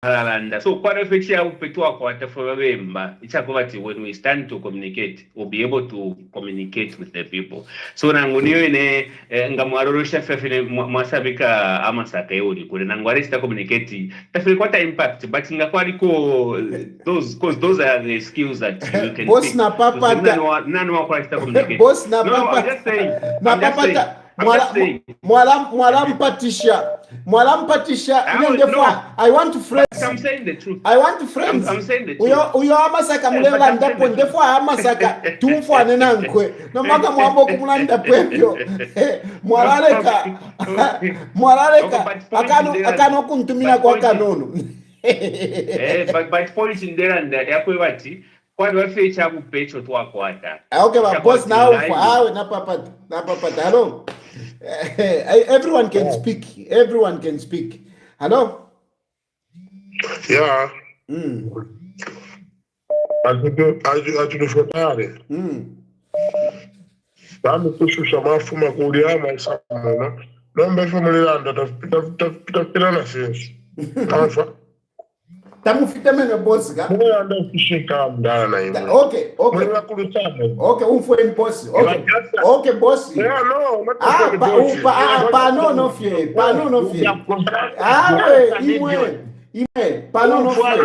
alalanda. So kwa reflection upetwa kwa tafwa wemba ichakobati when we stand to communicate, we'll be able to communicate with the people. So nanguniyo ine ngamwarorosha fefine mwasabika amasaka yoni kule nangwarista communicate definitely quite impact, but those are the skills that you can boss pick. na papa None of Christ communicate. boss na no, papa I'm just saying. na papa mwalampatisha I want to phrase. I'm saying the truth. I want to phrase. I'm saying the truth. Uyo amasaka mulela ndapo ndefo amasaka tumfane nankwe nomaga mwambo kumulanda pepyo mwalaleka akano kuntumina kwa kanono. But point in there and yakwe bati kwa wafecha bupecho twakwata. Okay, but boss now awe na papa hello. Everyone can speak. Everyone can speak. Hello? Yeah. Atunufatare. Dami kushusha mafuma kuliama isamona. Nombe famulilanda tapitana sinsi. Kafa. Tamufite mene boss ga. Mulilanda ukishika mdana na imo. Okay. Mulila kulusame. Okay, umfwe boss. Okay, boss. Yeah, no. No fie. Imwe, pano no fie.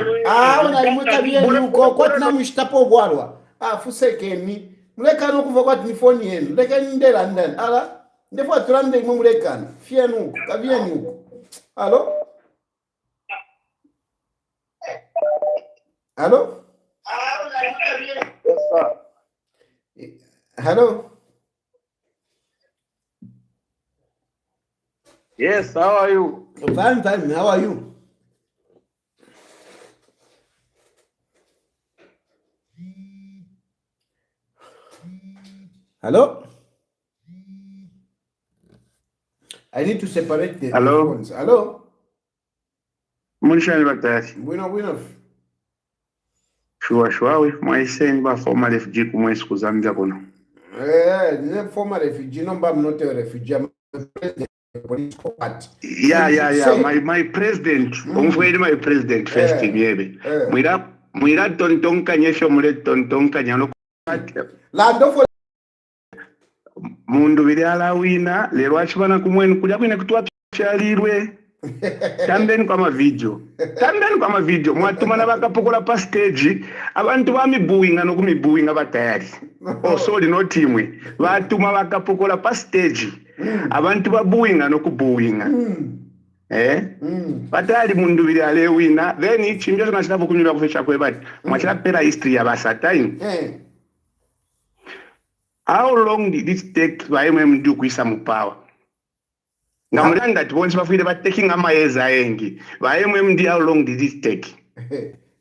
Una imwe kabie nuko kwa tina mshtapo bwarwa. Fuseke ni. Mulekano kuva kwa telefoni yenu. Leka ndela ndani. Ala. Ndefo tulande imwe mulekano. Fie nuko, kabie nuko. Hello? Hello? Hello? Yes, how are you? Fine. How are you? Hello? I need to separate the phones. Hello? Munshani batati. Bueno. Shua we mwaiseni ba former refugee kumwesi kuzambia kono. Ne former refugee no I'm not a refugee. I'm a president of the political party. Yeah. My president. My president first yebe. Mwira tontonka nyesho mule tontonka nyano. Lando for mundu biryala wina lero achibana kumwenu kulya kwine kutwa chalirwe. Tambeni kwa mavideo mwatumana bakapokola pa stage abantu bamibuinga nokumibuinga batayari osoli notimwe batuma bakapokola pa stage abantu babuinga nokubuinga batali mundu bili alewina then ichimbyo tunachitapo kunyura kufecha kwebati mwachila pera history ya basatine. How long did it take for MMD kuisa mu power? Ngamulanga tibonse bafike taking amayeza engi ba MMD. How long did it take?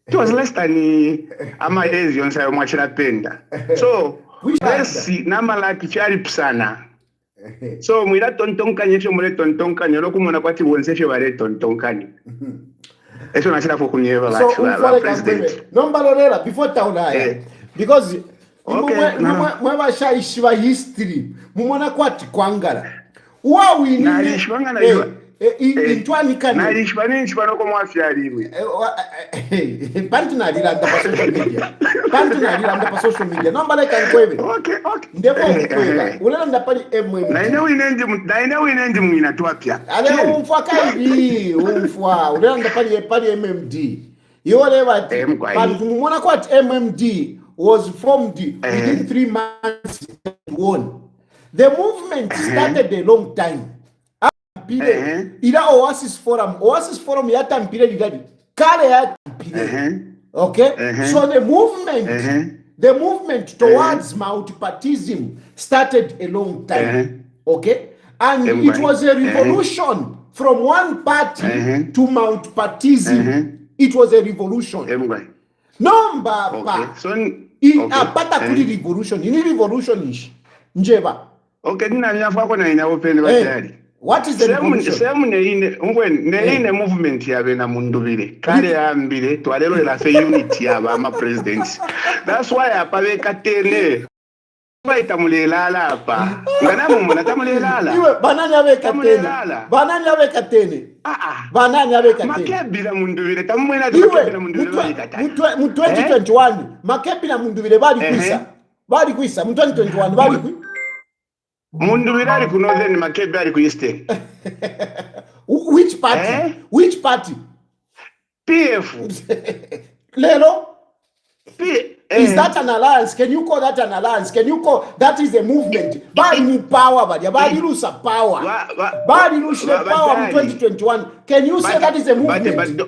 It was less than amayeza yonsa mwachira penda. So let's namalaki chari psana. So mwira tontonkanye fyo mule tontonkanye lokumona kwati bonse fyo bare tontonkanye. Eso nachira fokunyeva ba. So president nombalorera before taunaya because mwe shaishiva history mumona kwati kwangara wawini nalishwanga na intwani kana nalishwani nchibano ko mwafyaliwe bantu nalilanda pa social media nomba like ankwebe okay ndebo kwela ulanda pali MM naine winenji mwina twapya ale umfwa ulanda pali MMD yole bati bantu mumona kwati MMD was formed within 3 months. The movement started a long time. Ila Oasis Forum yatampire ligadi. Kale yatampire. Okay? So the movement The movement towards multipartism started a long time. Okay? And it was a revolution from one party to multipartism. It was a revolution. No mbapa. Apata kuli revolution. Ini revolution ish. Njeba. Okay, nina nyafako na ina open batari. What is the revolution? Same ne movement yabe na mundubire. Kale ambire twalero la fe unity yaba ama presidents. That's why apabeka tene. Baita mulelala apa. Ngana mumuna tamulelala. Iwe banani abeka tene. Banani abeka tene. Banani abeka tene. Makebila mundubire tamwena makebila mundubire mu 2021 makebila mundubire bali kwisa. Bali kwisa mu 2021 bali kwisa. Mundubire ali ku northern makebila ali ku eastern. Which party? Which party? PF. Lelo? Is that an alliance? Can you call that an alliance? Can you call that is a movement? Bali ni power, bali lusa power. Bali lusa power in 2021. Can you say that is a movement?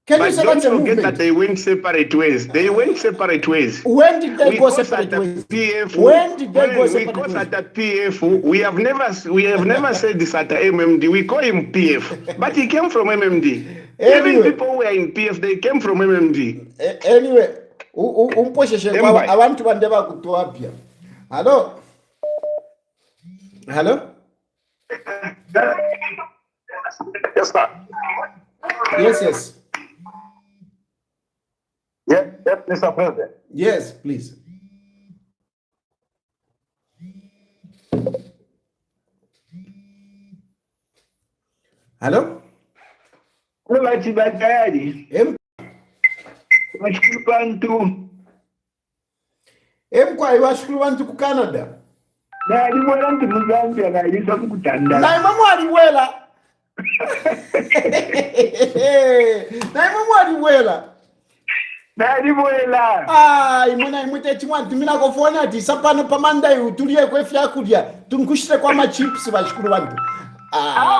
Can you say that's a movement? That they went separate ways. They went separate ways. When did they go separate ways? PF, when did they go separate ways? Because at the PF, we have never said this at the MMD. We call him PF, but he came from MMD. Anyway, even people who were in PF, they came from MMD. Anyway. Umposheshe kwa abantu bandeba kutoa pia. Hello? Hello? Yes, sir. Yes. Yes, Mr. President. Yes, please. Hello? Kula chibakari. Washukuru bantu. Emkwa iwashukuru bantu ku Canada. Na alimwela nti Muzambia na ilisa mkutanda. Na imamu aliwela. Na imamu aliwela. Na alimwela. Imuna imwite chimwanti mina kofona ati sapano pamanda utulie kwefya kulya. Tunkushire kwa ma chips bashukuru bantu.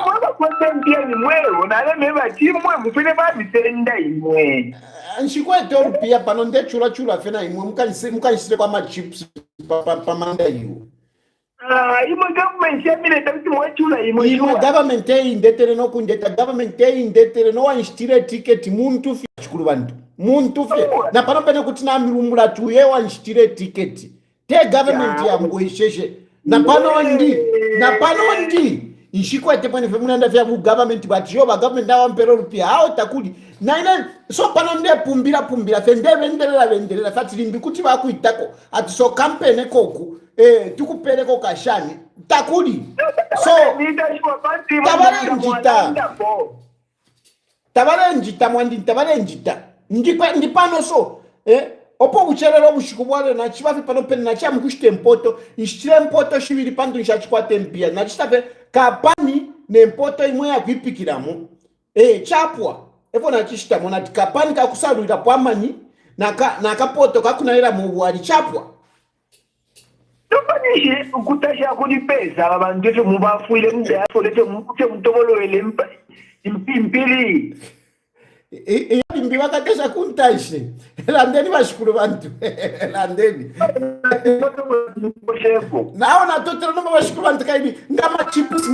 Mwaba kwa mpia ni mweo. Na alemeba chimwe mfine babitenda imwe. Nshikweto rupia pano ndechula fena imwe mukanisire kwa ma chips pamanda yu. Imwe government yamile tamti mwachula imwe. Imwe government indetere no kundeta government indetere no wanshitire ticket muntu fi shukuru bantu. Muntu fi. Na pano pene kuti na mirumula tuye wanshitire ticket. Te government ya mbuisheshe. Na pano ndi. Inshikwete pene femuna vya government but yo ba government na wampero rupia hao takudi. Na ina so pano nde pumbira venderera fatiri kuti bakuitako ati so campaign koku tukupere ko kashani takudi so tabale njita ndi pano so opo bucherero bushikubwale na chibafi pano pene na chamu kushite mpoto nshitire mpoto shibiri pandu nshachikwate mpia na chitafe kapani ne mpoto imwe ya kwipikiramu chapwa epo na chishita mona tikapani kakusalulira pwamani na kapoto kakunalira mu bwali chapwa topanishi ukutasha kulipesa abantu efe mubafuile mda afolete mutoboloele impili imbi wakatesha kuntashe landeni bashukuru bantu landeni naona totero no bashukuru bantu kaidi ngama chips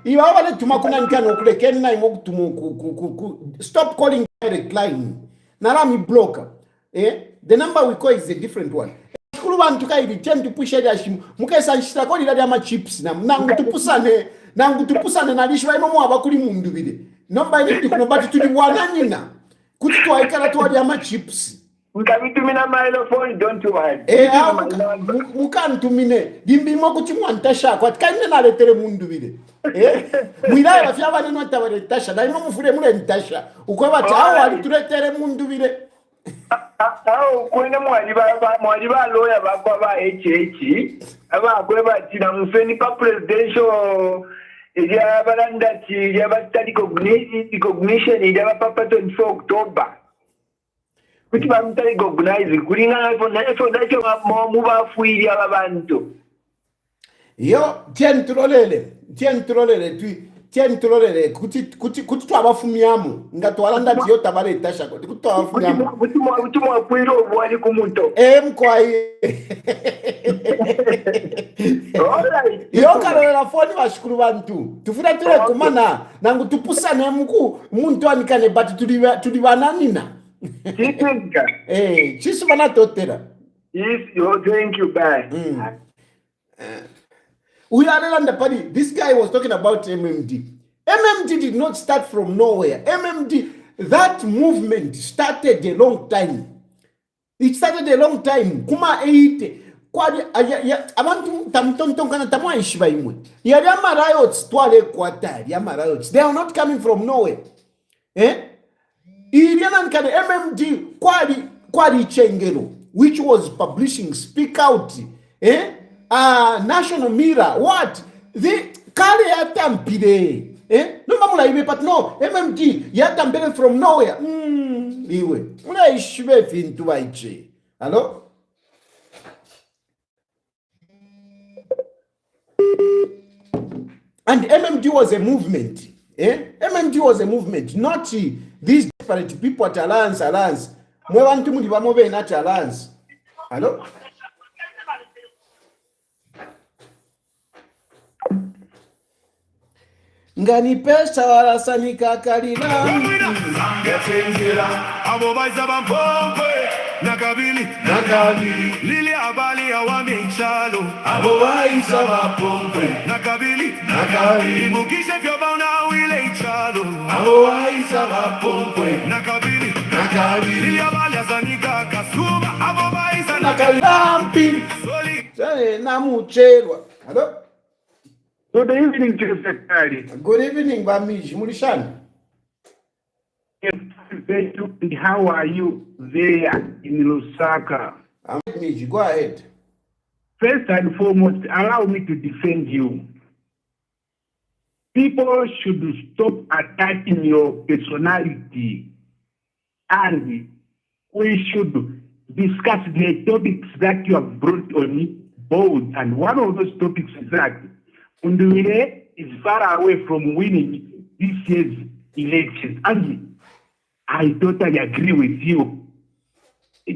iwa wale tumakuna nkano kulekeni na imo kutumu stop calling direct line nala mi blocker the number we call is a different one shukuru bantu kaidi tend to push it ashimu mukesa nshita kodi dadi ama chips na ngutupusane na lishwa imo abakuli mundu bide nomba ndi kuno bati tuli wananyina kuti twaikala twali ama chips Mkabitumina microphone, don't you worry. Mukantumine. Dimbimo kuti mwantasha kwa tikane na letere mundu bile. Mwira bafya bane no tabare tasha. Na imo mufure mule ntasha. Ukwe bati aho ali tuletere mundu bile. Kwene mwali ba lawyer bakwa ba HH. Aba kwe bati na mufeni pa presidential ya balanda ti ya batali recognition ya papa 24 October. Kuti bamutali recognize kulinga efo ndacho mubafuiri ababantu. Yo tien trolele tu tieni tulolele kuti twabafumiamu nga twalanda tiyo tabale itashako kuti twabafumiamu kuti mwakwira obwali kumuto mkwai yo kalolela foni bashukuru bantu tufuna tule kumana nangu tupusane muntu anikane but tuli bananina chisu bana totera. Yes, thank you, bye. We are on the party. This guy was talking about MMD. MMD did not start from nowhere. MMD, that movement started a long time. It started a long time. Kuma 8. Abantu tamtonkana tamwa ishiba imwe. Yama riots twale kwata. Yama riots. They are not coming from nowhere. Iriana nkane MMD kwali chengero, which was publishing Speak Out. National Mirror, what? The Kale Yatampide. No mamula ibe, but no, MMD Yatampide from nowhere. Iwe. Una ishwe fintu waiche. Hello? And MMD was a movement. MMD was a movement, not these desperate people at Alliance. Mwe wantu muli bamobe na Alliance. Hello? Ngani pesa wala sanika kalina yatengera abo baza bampompe nakabili lili abali awamichalo abo baza bampompe nakabili ibukishe vyo bauna wile ichalo abo baza bampompe nakabili lili abali azanika kasuma abo baza nakalampi na muchelwa. Hello? Good evening, Secretary. Good evening, Bamiji Mulishani. How are you there in Lusaka? I'm Miji. Go ahead. First and foremost, allow me to defend you. People should stop attacking your personality, and we should discuss the topics that you have brought on board. And one of those topics is that Unduwile is far away from winning this year's elections. And I totally agree with you.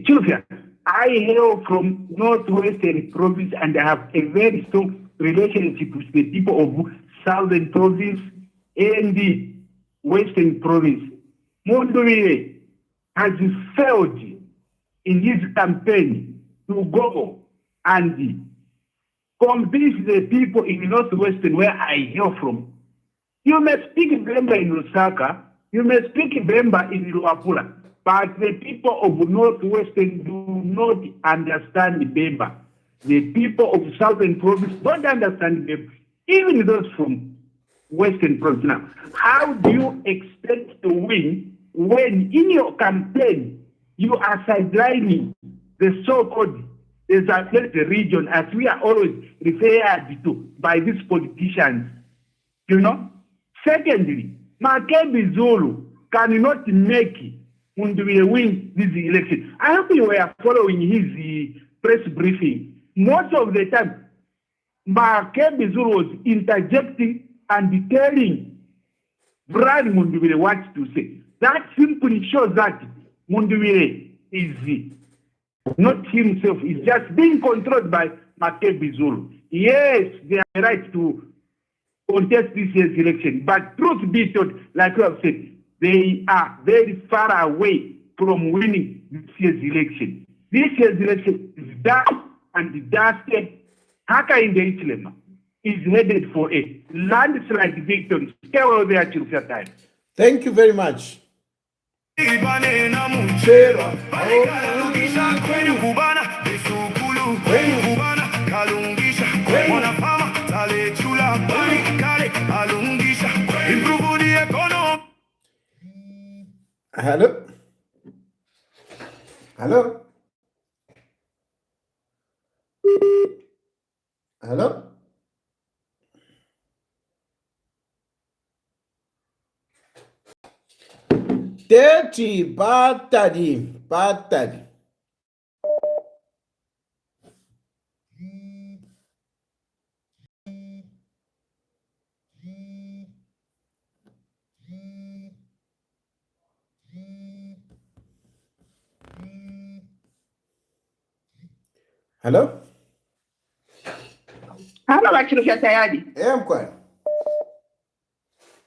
Children, I hail from Northwestern Province and I have a very strong relationship with the people of Southern Province and the Western Province. Unduwile has failed in his campaign to go and convince the people in Northwestern, where I hail from. You may speak Bemba in Lusaka, you may speak Bemba in Luapula, but the people of Northwestern do not understand Bemba. The people of Southern Province don't understand Bemba, even those from Western Province. Now, how do you expect to win when in your campaign you are sidelining the so-called the region, as we are always referred to by these politicians? You know? Secondly, Makebi Zulu cannot make Unduwile win this election. I hope you were following his press briefing. Most of the time, Makebi Zulu was interjecting and telling Brian Unduwile what to say. That simply shows that Unduwile is not himself, is just being controlled by Makebi Zulu. Yes, they have the right to contest this year's election, but truth be told, like you have said, they are very far away from winning this year's election. This year's election is done and dusted. Haka in the Ichilema is headed for a landslide victory. Stay over there till that time. Thank you very much. ibane na muchero kalungisha kwenye kubana besukulu kwenye kubana kalungisha mwana fama tale chula kale kalungisha improve the economy. Hello? Hello? Hello? Teti patadi. Hello? Hapa bakiruka tayari. Mkwani.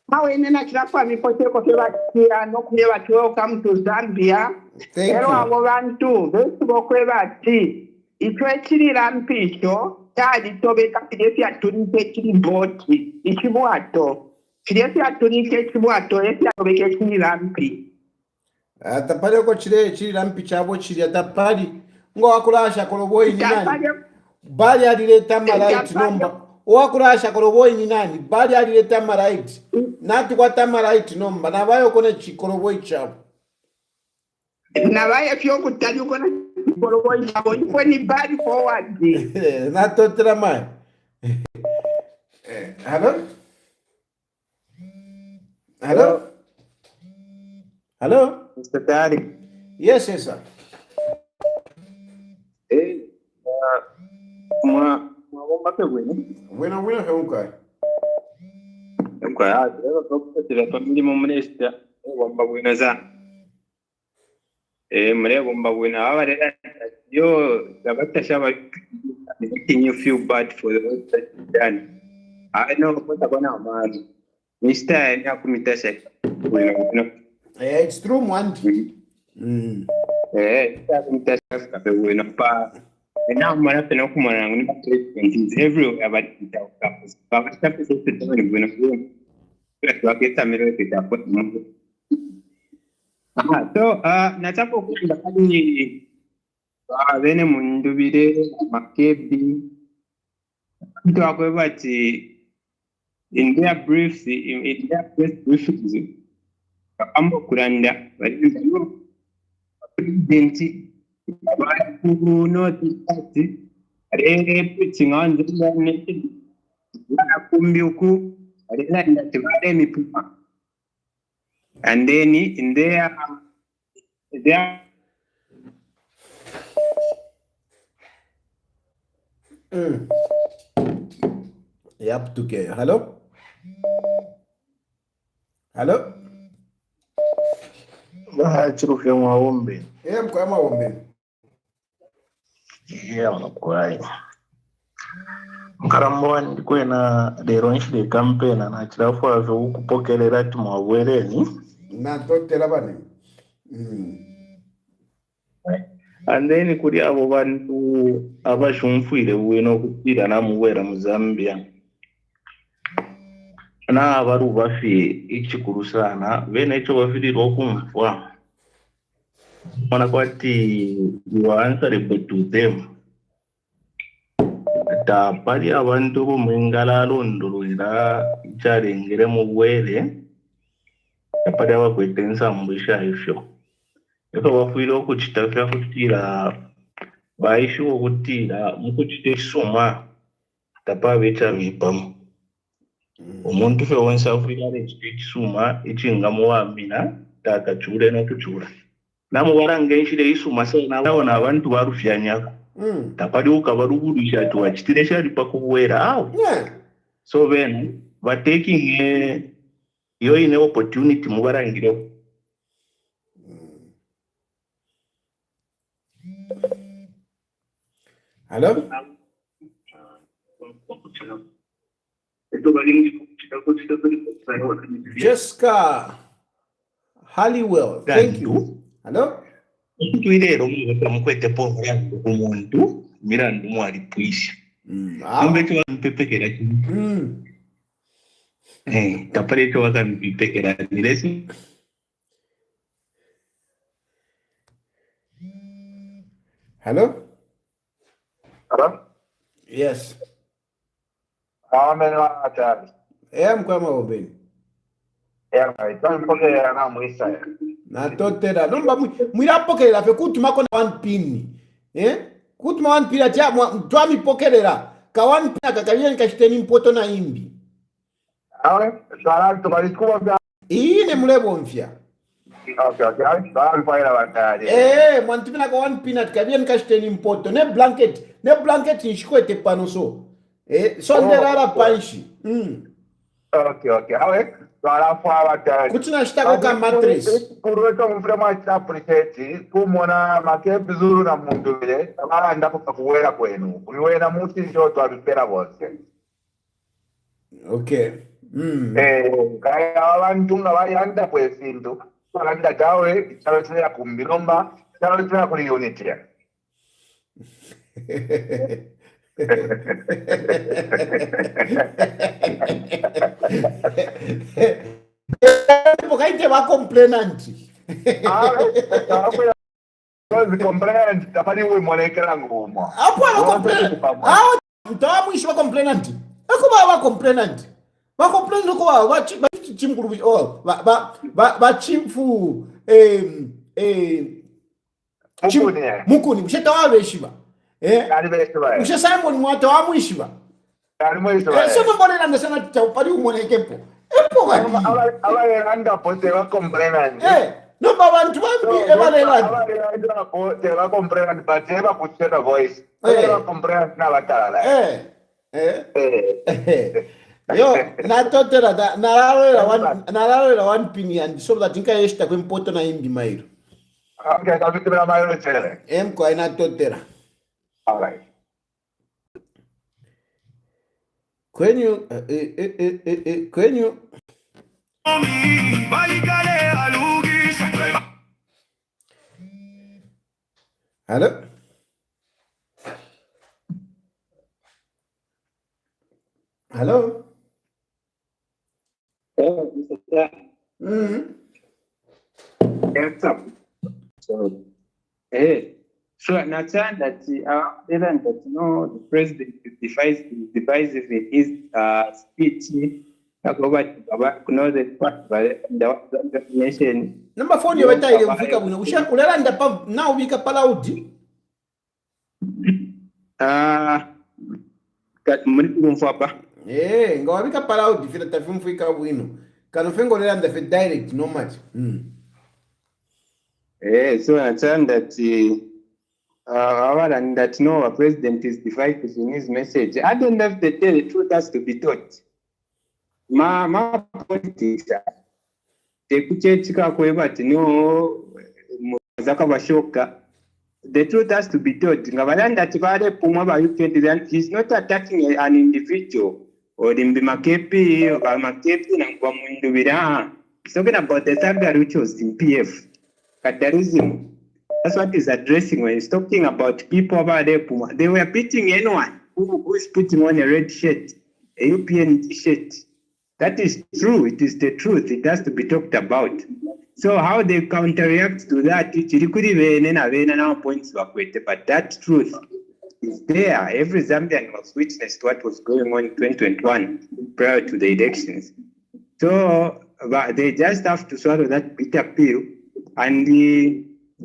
Mawe nena chilapa mipoteko kebatia no kuyebatwoka mtu Zambia. Ero abo bantu besu bokwe bati ichwe kirira mpisho tali tobeka kiresi atunike kiriboti ikibwato kiresi atunike kibwato esi atobeke kirira mpi atapale ko kirira mpi chabo kiri atapali ngo wakulasha koloboyi ni nani bali alileta malaiti nomba wakulasha koloboyi ni nani bali alileta malaiti nati kwa tamalaiti nomba nabayo kone chikoloboyi chabo nabaye fyo kutali ukona koloboyi chabo ipo ni bali forward na totera mai hello hello hello Mr. Daddy. yes sir Bomba pe bueno heunkai kwa leo tokutira family mu minister bomba bwina za mure bomba bwina abarera yo gabatasha ba making you feel bad for the work that you've done. I know what abana amali Mr. ni akumitasha bwina it's true man akumitasha ka bwina pa now mara tena kumana ngoni treatment everywhere about it ba step is to tell you when you wakita miro kitapo so nataka kwenda hadi bene mundubire makebi mtu akwebati in their briefs ambo kuranda bali president who noticed putting on the nation kumbiuku and then in there yep to get hello bahachiruke mwawombe mkwama wombe unakwai nkarambo ndikwena lero nshide campaign na chirafu avyo ukupokelera ati mwabwereni na totera bane and then kuri abo bantu abashumfire bwino kutira namuwera mu Zambia na abaru bafi ikikuru sana bene ico bafirirwa kumva mwana kwati you are answerable to them ta pali abantu bo mwingala londolera icyarengere mu bwere pali abakwetensa mbisha ifyo eko bafuiro kuchitafya kutira baisho kutira mukuchitesoma tapa becha mipamu umuntu fe wensa afuira rechisuma ichingamu wambina takachure no kuchura namu warange ishire isuma sana naona abantu barufyanyako tapadi ukabarugudisha ati wachitire shari pakuwera awo so then but taking yo ine opportunity mubarangiro hello Jessica Halliwell, thank you. Hello? Tuirero mukwete po yangu kumuntu mirandu mwali puisha. Mbecho mpepekera chini. Taparecho waka mpepekera nilesi. Hello? Hello? Yes. Amena atali. Mkwama wobeni. Mpokera na mwisa. Na totera nomba mwirapokera fe kutumako na one pin kutuma one pin ati twami pokerera ka one pin akakabia kashiteni mpoto na imbi awe swala tubalikuwa bya ine mulebo mfya okay swala faila batari mwantumina ka one pin akakabia kashiteni mpoto ne blanket nishikoete pano so so nderara panshi Okay. Awe, alafu awata. Kuti nashtaka ka mattress. Kuruweka mfrema appreciate kumona makepi zuru na mundu vile. Abala ndapo pakuwela kwenu. Kuliwena muti shoto abipera bose. Okay. Kaya abantu nga bayanda kwesintu. Balanda tawe, chalo chaya kumbilomba, chalo chaya kuli unity. Pokaite va complainanti. Complainant, tapani we monekela ngoma. Apo va complainant. Mtawa mwishi va complainanti. Eko va complainanti. Va complainant ko va chimkuru va chimfu mukuni msheta wa veshiva. Mshe Simon mwata wa mwishiva. Sono mbonera ndasana tupali umonekepo. Epo gani? Abalanda pote va complainant. No babantu bambi ebalelani. Abalanda pote va complainant but eba kucheta voice. Eba complainant na batala. Yo, natotera nalawela one pini and so that inka yeshita kwempoto na imbi mairo. Okay, kabitira mairo chere. Emko ina totera. All right. Kwenyu Hello? Hello? What's up? So understand that that the president devises in his speech about the nation. Number 4 ni weta ile mfika buna ulela ndapa na ubika pala udi. Mfapa. Ngawabika pala udi fila tafi mfika bwino. Kanu fengo lela ndafe direct no much. So understand that that our president is divisive in his message. At the end of the day, the truth has to be taught. My politics, the truth has to be taught. He's not attacking an individual or the Makepi or Makepi and Kwamundubira. He's talking about the saga which was in PF. Kadarism. That's what he's addressing when he's talking about people over there. They were beating anyone who is putting on a red shirt, a UPN shirt. That is true. It is the truth. It has to be talked about. So how they counteract to that, but that truth is there. Every Zambian was witness to what was going on in 2021 prior to the elections. So they just have to swallow that bitter pill. And the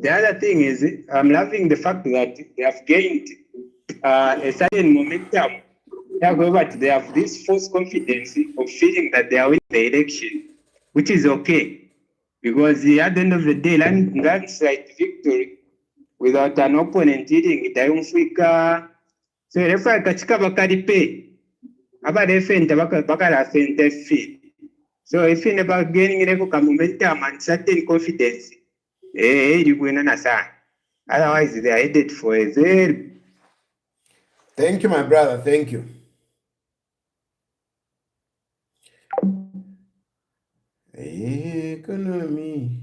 other thing is, I'm loving the fact that they have gained a certain momentum. They have this false confidence of feeling that they are winning the election, which is okay. Because at the end of the day, landslide victory without an opponent hitting it, so if I catch Bakari pay, about the fent, Bakara fent fee. So if you never gaining momentum and certain confidence, otherwise they are headed for a zero. Thank you, my brother. Thank you. Economy.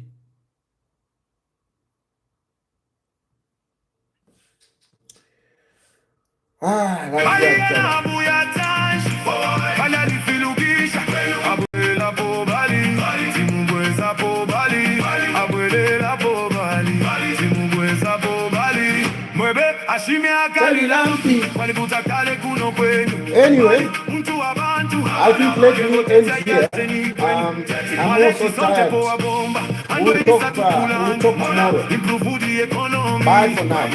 Anyway, I think let me end here. I'm also tired. We'll talk tomorrow. Bye for now.